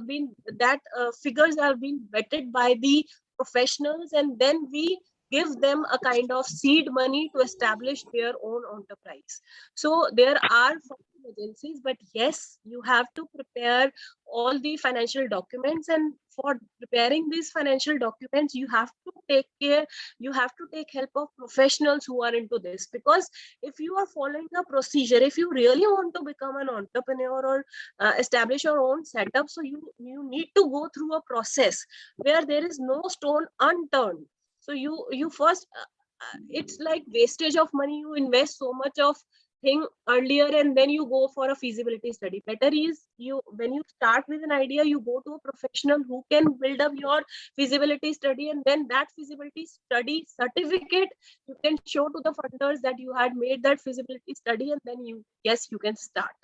been that figures are being vetted by the professionals, and then we give them a kind of seed money to establish their own enterprise. So there are funding agencies, but yes, you have to prepare all the financial documents, and for preparing these financial documents you have to take care, you have to take help of professionals who are into this. Because if you are following a procedure, if you really want to become an entrepreneur or establish your own setup, so you need to go through a process where there is no stone unturned. So you first it's like wastage of money. You invest so much of thing earlier and then you go for a feasibility study. Better is, you when you start with an idea, you go to a professional who can build up your feasibility study, and then that feasibility study certificate you can show to the funders that you had made that feasibility study, and then yes, you can start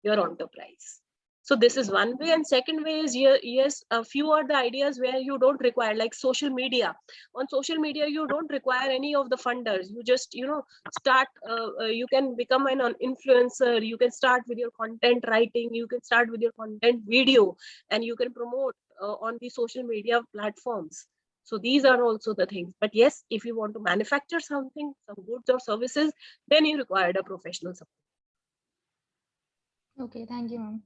your enterprise. So this is one way. And second way is, yes, a few are the ideas where you don't require, like social media. On social media you don't require any of the funders. You just start, you can become an influencer, you can start with your content writing, you can start with your content video, and you can promote on the social media platforms. So these are also the things. But yes, if you want to manufacture something, some goods or services, then you require a professional support. Okay, thank you, ma'am.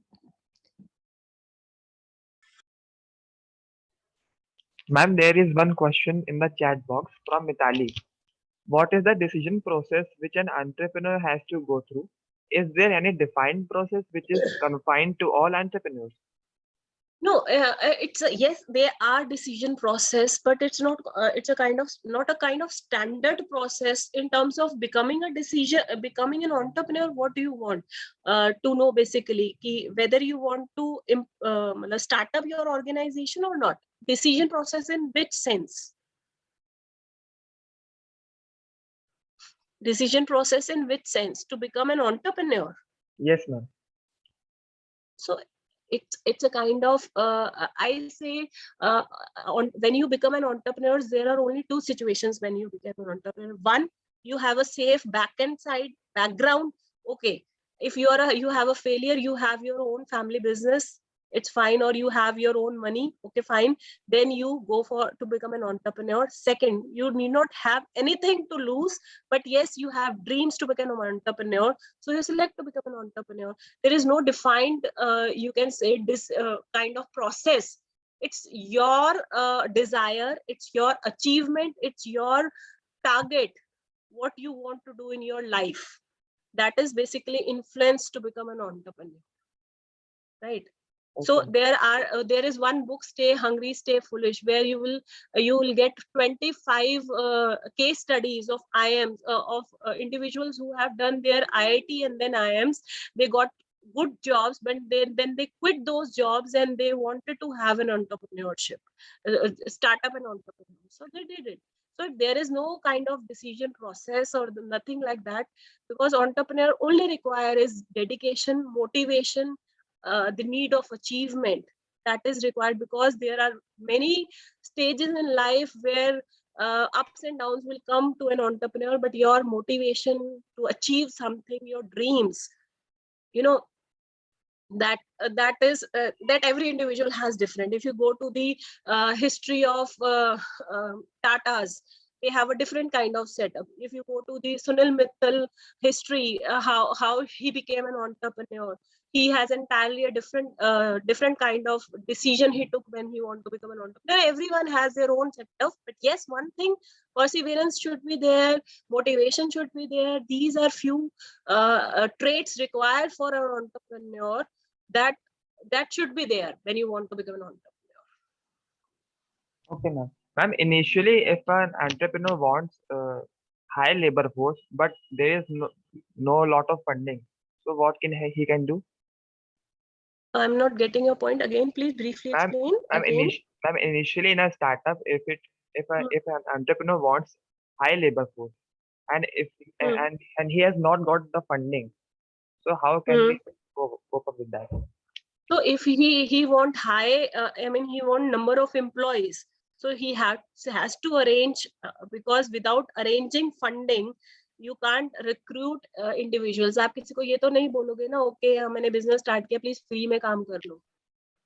Ma'am, there is one question in the chat box from Mitali. What is the decision process which an entrepreneur has to go through? Is there any defined process which is confined to all entrepreneurs? No, yes, there are decision process, but it's not. It's a kind of not a kind of standard process in terms of becoming a decision, becoming an entrepreneur. What do you want to know basically? Whether you want to start up your organization or not. Decision process in which sense? Decision process in which sense? To become an entrepreneur. Yes, ma'am. So it's a kind of I say when you become an entrepreneur, there are only two situations when you become an entrepreneur. One, you have a safe backend side background. Okay, if you have a failure, you have your own family business, it's fine, or you have your own money, okay, fine, then you go for to become an entrepreneur. Second, you need not have anything to lose, but yes, you have dreams to become an entrepreneur, so you select to become an entrepreneur. There is no defined you can say this kind of process. It's your desire, it's your achievement, it's your target, what you want to do in your life, that is basically influence to become an entrepreneur, right? Okay. So there is one book, Stay Hungry Stay Foolish, where you will get 25 case studies of IIMs of individuals who have done their IIT and then IIMs. They got good jobs, but then they quit those jobs and they wanted to have an entrepreneurship, startup an entrepreneur. So they did it. So there is no kind of decision process or nothing like that, because entrepreneur only require is dedication, motivation, the need of achievement that is required, because there are many stages in life where ups and downs will come to an entrepreneur, but your motivation to achieve something, your dreams, you know, that is that every individual has different. If you go to the history of Tatas, they have a different kind of setup. If you go to the Sunil Mittal history, how he became an entrepreneur, he has entirely a different kind of decision he took when he wanted to become an entrepreneur. Everyone has their own setup, but yes, one thing, perseverance should be there, motivation should be there. These are few traits required for an entrepreneur that should be there when you want to become an entrepreneur. Okay, ma'am. Ma'am, initially, if an entrepreneur wants high labor force, but there is no lot of funding, so what can he can do? I'm not getting your point again. Please briefly Ma'am, explain again. ma'am, initially in a startup, if an entrepreneur wants high labor force, and if and he has not got the funding, so how can we cope up with that? So if he want high, I mean he want number of employees, so he has to arrange, because without arranging funding, you can't recruit individuals. आप किसी को ये तो नहीं बोलोगे ना, okay मैंने business start किया, please free में काम कर लो.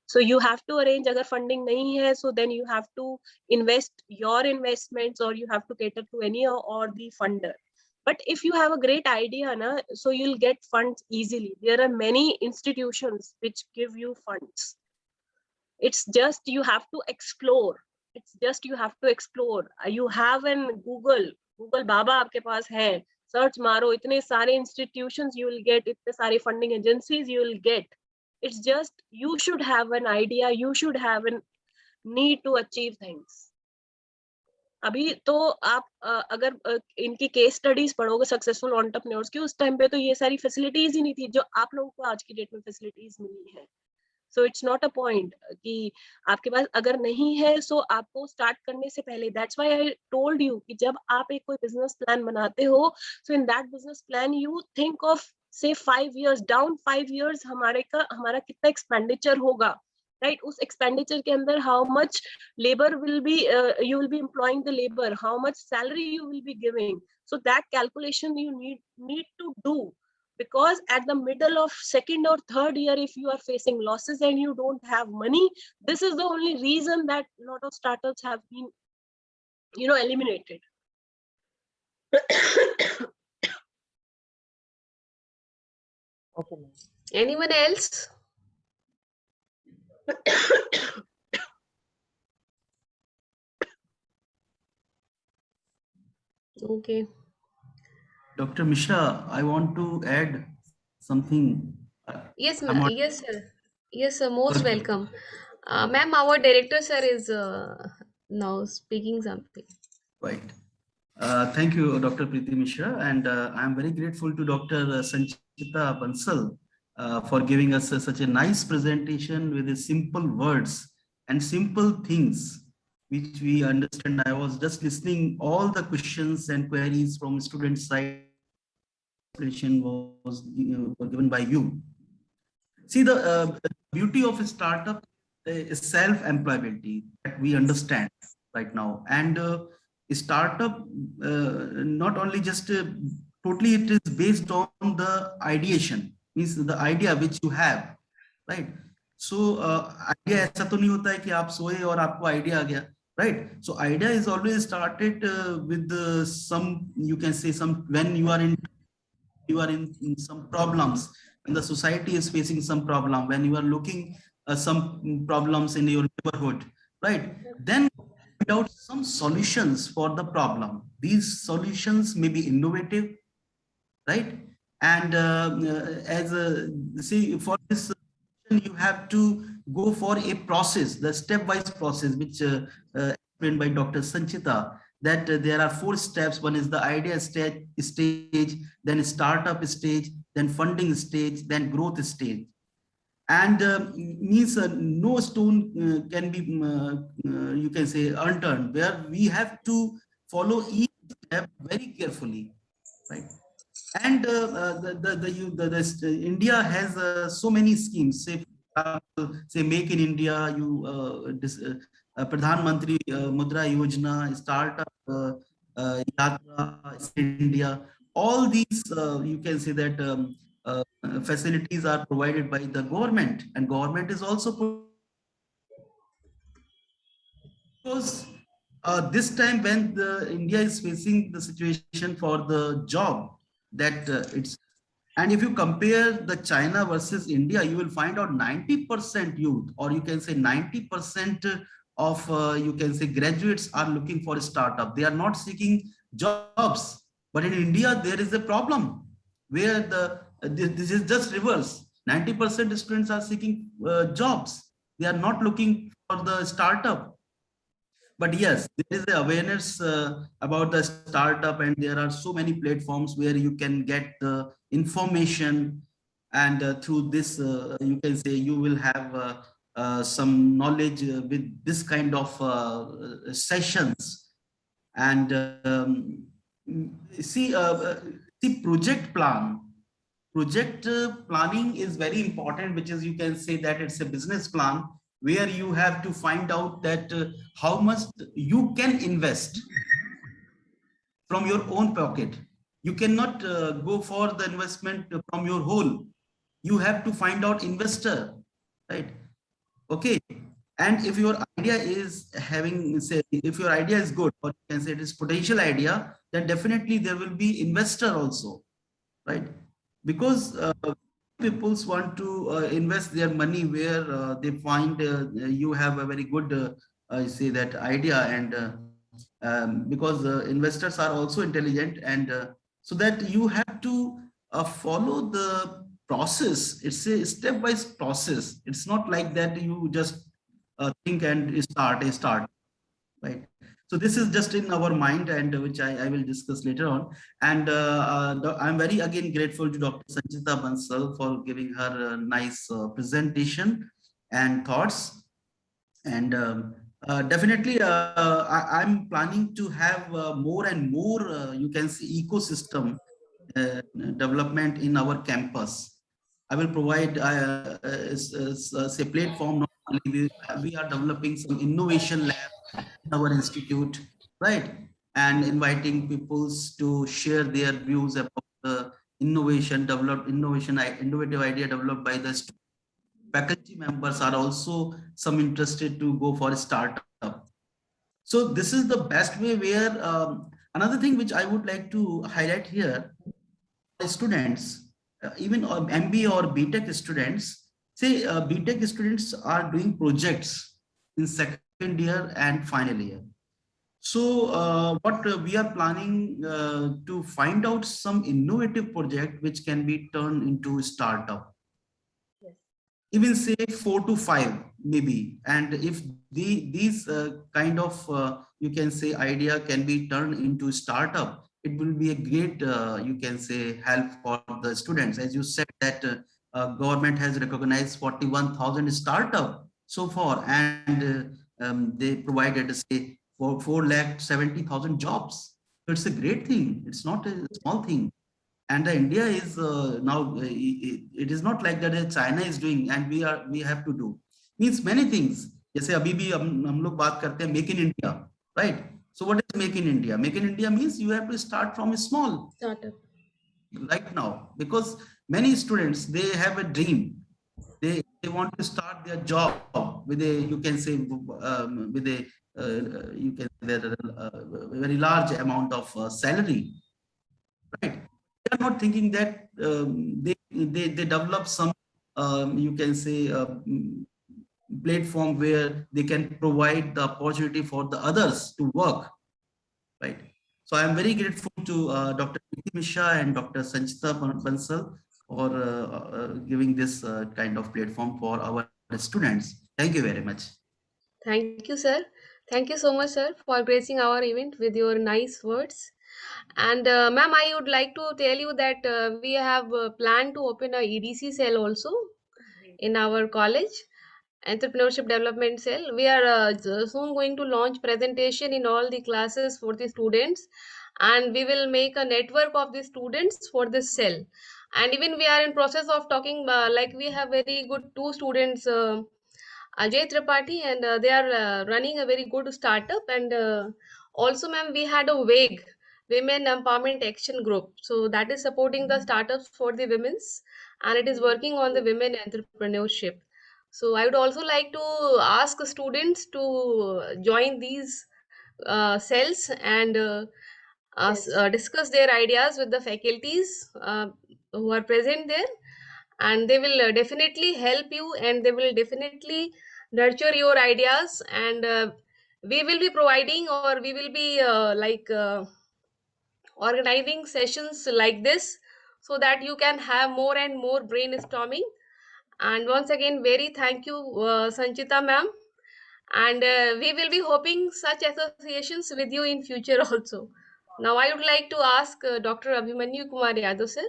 So you have to arrange. अगर funding नहीं है, so then you have to invest your investments, or you have to cater to any or the funder. But if you have a great idea, so you'll get funds easily. There are many institutions which give you funds. It's just you have to explore. You have an Google Baba आपके पास है. Search मारो, इतने सारे institutions you will get, इतने सारे funding agencies you will get. It's just you should have an idea. You should have a need to achieve things. अभी तो आप अगर इनकी केस स्टडीज पढ़ोगे सक्सेसफुल एंटरप्रेन्योर्स की, उस टाइम पे तो ये सारी फैसिलिटीज ही नहीं थी जो आप लोगों को आज की डेट में फैसिलिटीज मिली है. So it's not a point कि आपके पास अगर नहीं है, सो आपको स्टार्ट करने से पहले, that's why I told you कि जब आप एक कोई बिजनेस प्लान बनाते हो, so in that business plan you think of say 5 years down, 5 years हमारा कितना एक्सपेंडिचर होगा, right? उस expenditure के अंदर how much labor will be you will be employing the labor, how much salary you will be giving. So that calculation you need to do, because at the middle of second or third year, if you are facing losses and you don't have money, this is the only reason that a lot of startups have been eliminated. Okay. Anyone else? Okay. Dr. Mishra, I want to add something. Yes, I'm yes, sir. Yes, sir. Most Okay. welcome. Ma'am, our director, sir, is now speaking something. Right. Thank you, Dr. Preeti Mishra, and I'm very grateful to Dr. Sanchita Bansal for giving us such a nice presentation with the simple words and simple things which we understand. I was just listening all the questions and queries from student side. Explanation was given by you. See, the beauty of a startup is self-employability that we understand right now, and startup not only just totally, it is based on the ideation, means the idea which you have, right? So idea ऐसा तो नहीं होता है कि आप सोए और आपको idea आ गया, right? So idea is always started with some, you can say, some, when you are in some problems, when the society is facing some problem, when you are looking some problems in your neighborhood, right? Then find out some solutions for the problem. These solutions may be innovative, right? And see, for this you have to go for a process, the stepwise process, which explained by Dr. Sanchita. that there are 4 steps. One is the idea stage, then startup stage, then funding stage, then growth stage. And means no stone can be, you can say, unturned, where we have to follow each step very carefully, right? And India has so many schemes. Say, for example, say Make in India, Pradhan Mantri Mudra Yojana, Startup Yatra, Skill India. All these, you can say that facilities are provided by the government, and government is also, because this time when the India is facing the situation for the job, that it's, and if you compare the China versus India, you will find out 90% youth, or you can say 90% of, you can say, graduates are looking for a startup. They are not seeking jobs. But in India, there is a problem where this is just reverse. 90% students are seeking jobs. They are not looking for the startup. But yes, there is a awareness about the startup, and there are so many platforms where you can get the information, and through this, you can say, you will have some knowledge with this kind of sessions. And see, see, project planning is very important, which is, you can say that it's a business plan, where you have to find out that how much you can invest from your own pocket. You cannot go for the investment from your whole. You have to find out investor, right? Okay. And if your idea is having, say, if your idea is good, or you can say it is potential idea, then definitely there will be investor also, right? Because people want to invest their money where they find you have a very good, say that idea, and because investors are also intelligent, and so that you have to follow the process. It's a step-wise process. It's not like that you just think and start, right? So this is just in our mind, and which I will discuss later on. And I'm very again grateful to Dr. Sanchita Bansal for giving her a nice presentation and thoughts. And definitely, I'm planning to have more and more, you can see, ecosystem development in our campus. I will provide say platform. Not only we are developing some innovation lab in our institute, right? And inviting peoples to share their views about the innovative idea developed by the students. Faculty members are also some interested to go for a startup. So this is the best way where another thing which I would like to highlight here, students, even MBA or BTech students, say BTech students are doing projects in second year and final year. So what we are planning to find out some innovative project which can be turned into startup. Even say 4 to 5 maybe, and if these kind of you can say idea can be turned into startup, it will be a great you can say help for the students. As you said that government has recognized 41,000 startup so far, and they provided say 4,70,000 jobs. So it's a great thing, it's not a small thing. And India is now it is not like that China is doing and we have to do, means many things. जैसे अभी भी हम लोग बात करते हैं make in India, right? So what is make in India? Make in India means you have to start from a small Startup. right now, because many students, they have a dream. They want to start their job with a, you can say, with a you can say very large amount of salary, right? They are not thinking that they develop some you can say platform where they can provide the opportunity for the others to work, right? So I am very grateful to Dr. Preeti Mishra and Dr. Sanchita Bansal for giving this kind of platform for our students. Thank you very much. Thank you, sir. Thank you so much, sir, for gracing our event with your nice words. And ma'am, I would like to tell you that we have planned to open a EDC cell also in our college, Entrepreneurship Development Cell. We are soon going to launch presentation in all the classes for the students, and we will make a network of the students for this cell. And even we are in process of talking, like we have very good two students. Ajay Tripathi, and they are running a very good startup. And also, ma'am, we had a WAG, Women Empowerment Action Group. So that is supporting the startups for the women's, and it is working on the women entrepreneurship. So I would also like to ask students to join these cells and discuss their ideas with the faculties who are present there, and they will definitely help you, and they will definitely nurture your ideas. And we will be providing, or we will be organizing sessions like this, so that you can have more and more brainstorming. And once again, very thank you, Sanchita ma'am. And we will be hoping such associations with you in future also. Now I would like to ask Dr. Abhimanyu Kumar Yadav sir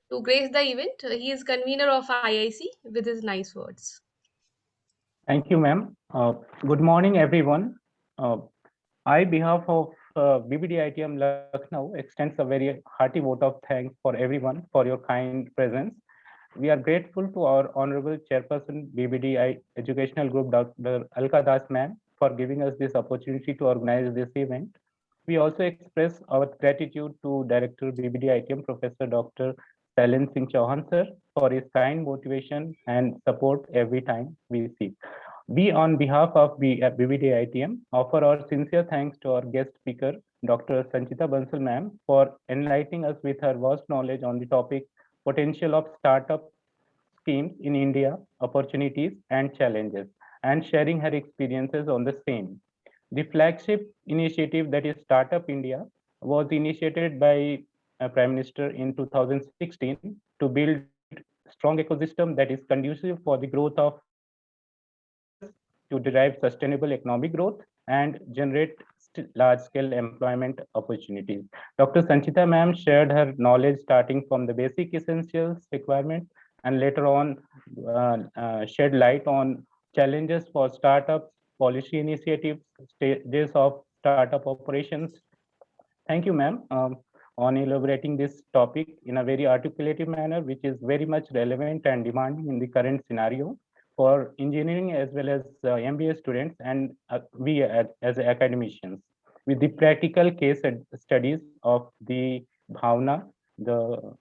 to grace the event. He is convener of IIC with his nice words. Thank you, ma'am. Good morning, everyone. I, behalf of BBDITM Lucknow, extends a very hearty vote of thanks for everyone for your kind presence. We are grateful to our Honorable Chairperson, BBDI Educational Group, Dr. Alka Das ma'am, for giving us this opportunity to organize this event. We also express our gratitude to Director BBDITM, Professor Dr. Shailen Singh Chauhan sir, for his kind motivation and support every time we seek. We, on behalf of BBDITM, offer our sincere thanks to our guest speaker, Dr. Sanchita Bansal ma'am, for enlightening us with her vast knowledge on the topic potential of startup schemes in India, opportunities and challenges, and sharing her experiences on the same. The flagship initiative, that is Startup India, was initiated by Prime Minister in 2016 to build strong ecosystem that is conducive for the growth of to derive sustainable economic growth and generate large-scale employment opportunities. Dr. Sanchita ma'am shared her knowledge starting from the basic essentials requirement, and later on shed light on challenges for startups, policy initiatives, stages of startup operations. Thank you, ma'am, on elaborating this topic in a very articulative manner, which is very much relevant and demanding in the current scenario for engineering as well as MBA students and we as academicians. With the practical case studies of the Bhavna, the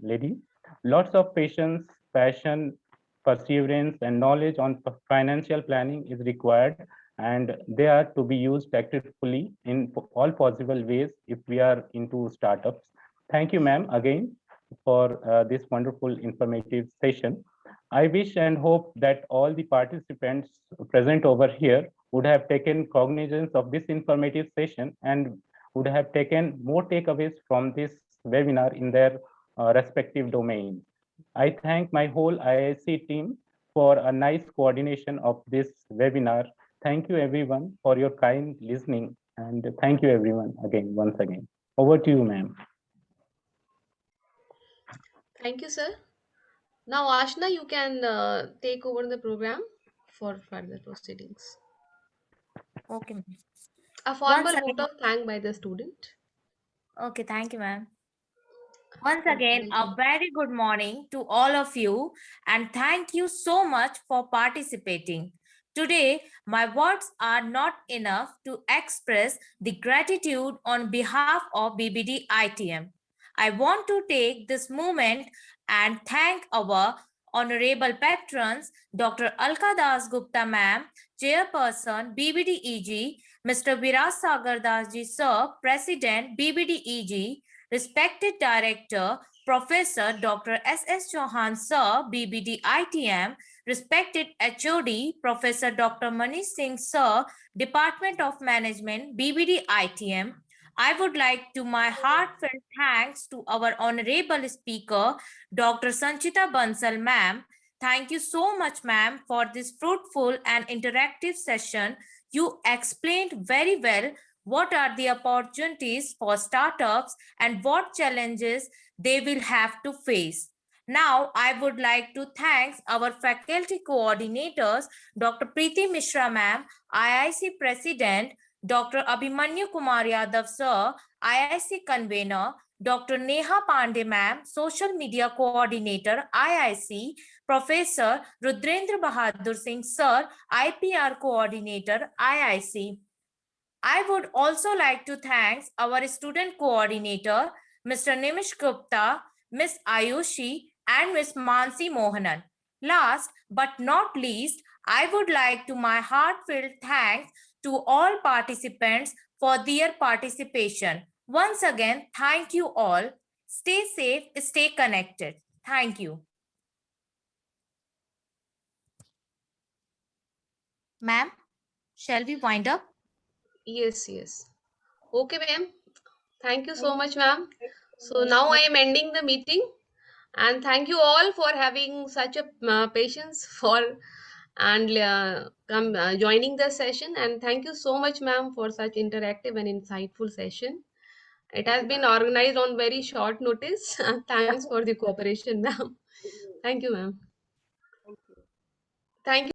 lady, lots of patience, passion, perseverance, and knowledge on financial planning is required, and they are to be used tactfully in all possible ways if we are into startups. Thank you, ma'am, again for this wonderful informative session. I wish and hope that all the participants present over here would have taken cognizance of this informative session and would have taken more takeaways from this webinar in their respective domains. I thank my whole IIC team for a nice coordination of this webinar. Thank you everyone for your kind listening, and thank you everyone again, once again. Over to you, ma'am. Thank you, sir. Now, Ashna, you can take over the program for further proceedings. Okay, ma'am. A formal vote of thank by the student. Okay, thank you, ma'am. Once Okay, again, a welcome. very good morning to all of you, and thank you so much for participating. Today, my words are not enough to express the gratitude on behalf of BBDITM. I want to take this moment and thank our honorable patrons, Dr. Alka Das Gupta ma'am, Chairperson BBDEG, Mr. Viras Sagar Das ji sir, President BBDEG, respected Director, Professor Dr. S.S. Chauhan Sir, BBDITM, respected HOD, Professor Dr. Manish Singh Sir, Department of Management, BBDITM. I would like to my heartfelt thanks to our honorable speaker, Dr. Sanchita Bansal ma'am. Thank you so much, ma'am, for this fruitful and interactive session. You explained very well what are the opportunities for startups and what challenges they will have to face. Now, I would like to thank our faculty coordinators, Dr. Preeti Mishra ma'am, IIC President, Dr. Abhimanyu Kumar Yadav sir, IIC Convener, Dr. Neha Pandey ma'am, Social Media Coordinator, IIC, Professor Rudrendra Bahadur Singh sir, IPR Coordinator, IIC. I would also like to thank our student coordinator, Mr. Nimish Gupta, Ms. Ayushi, and Ms. Mansi Mohanan. Last but not least, I would like to my heartfelt thanks to all participants for their participation. Once again, thank you all. Stay safe, stay connected. Thank you. Ma'am, shall we wind up? Yes, yes. Okay, ma'am. Thank you so much, ma'am. So now I am ending the meeting, and thank you all for having such a patience for and joining the session. And thank you so much, ma'am, for such interactive and insightful session. It has been organized on very short notice. Thanks for the cooperation, ma'am. Thank you, ma'am. Thank you. Thank you.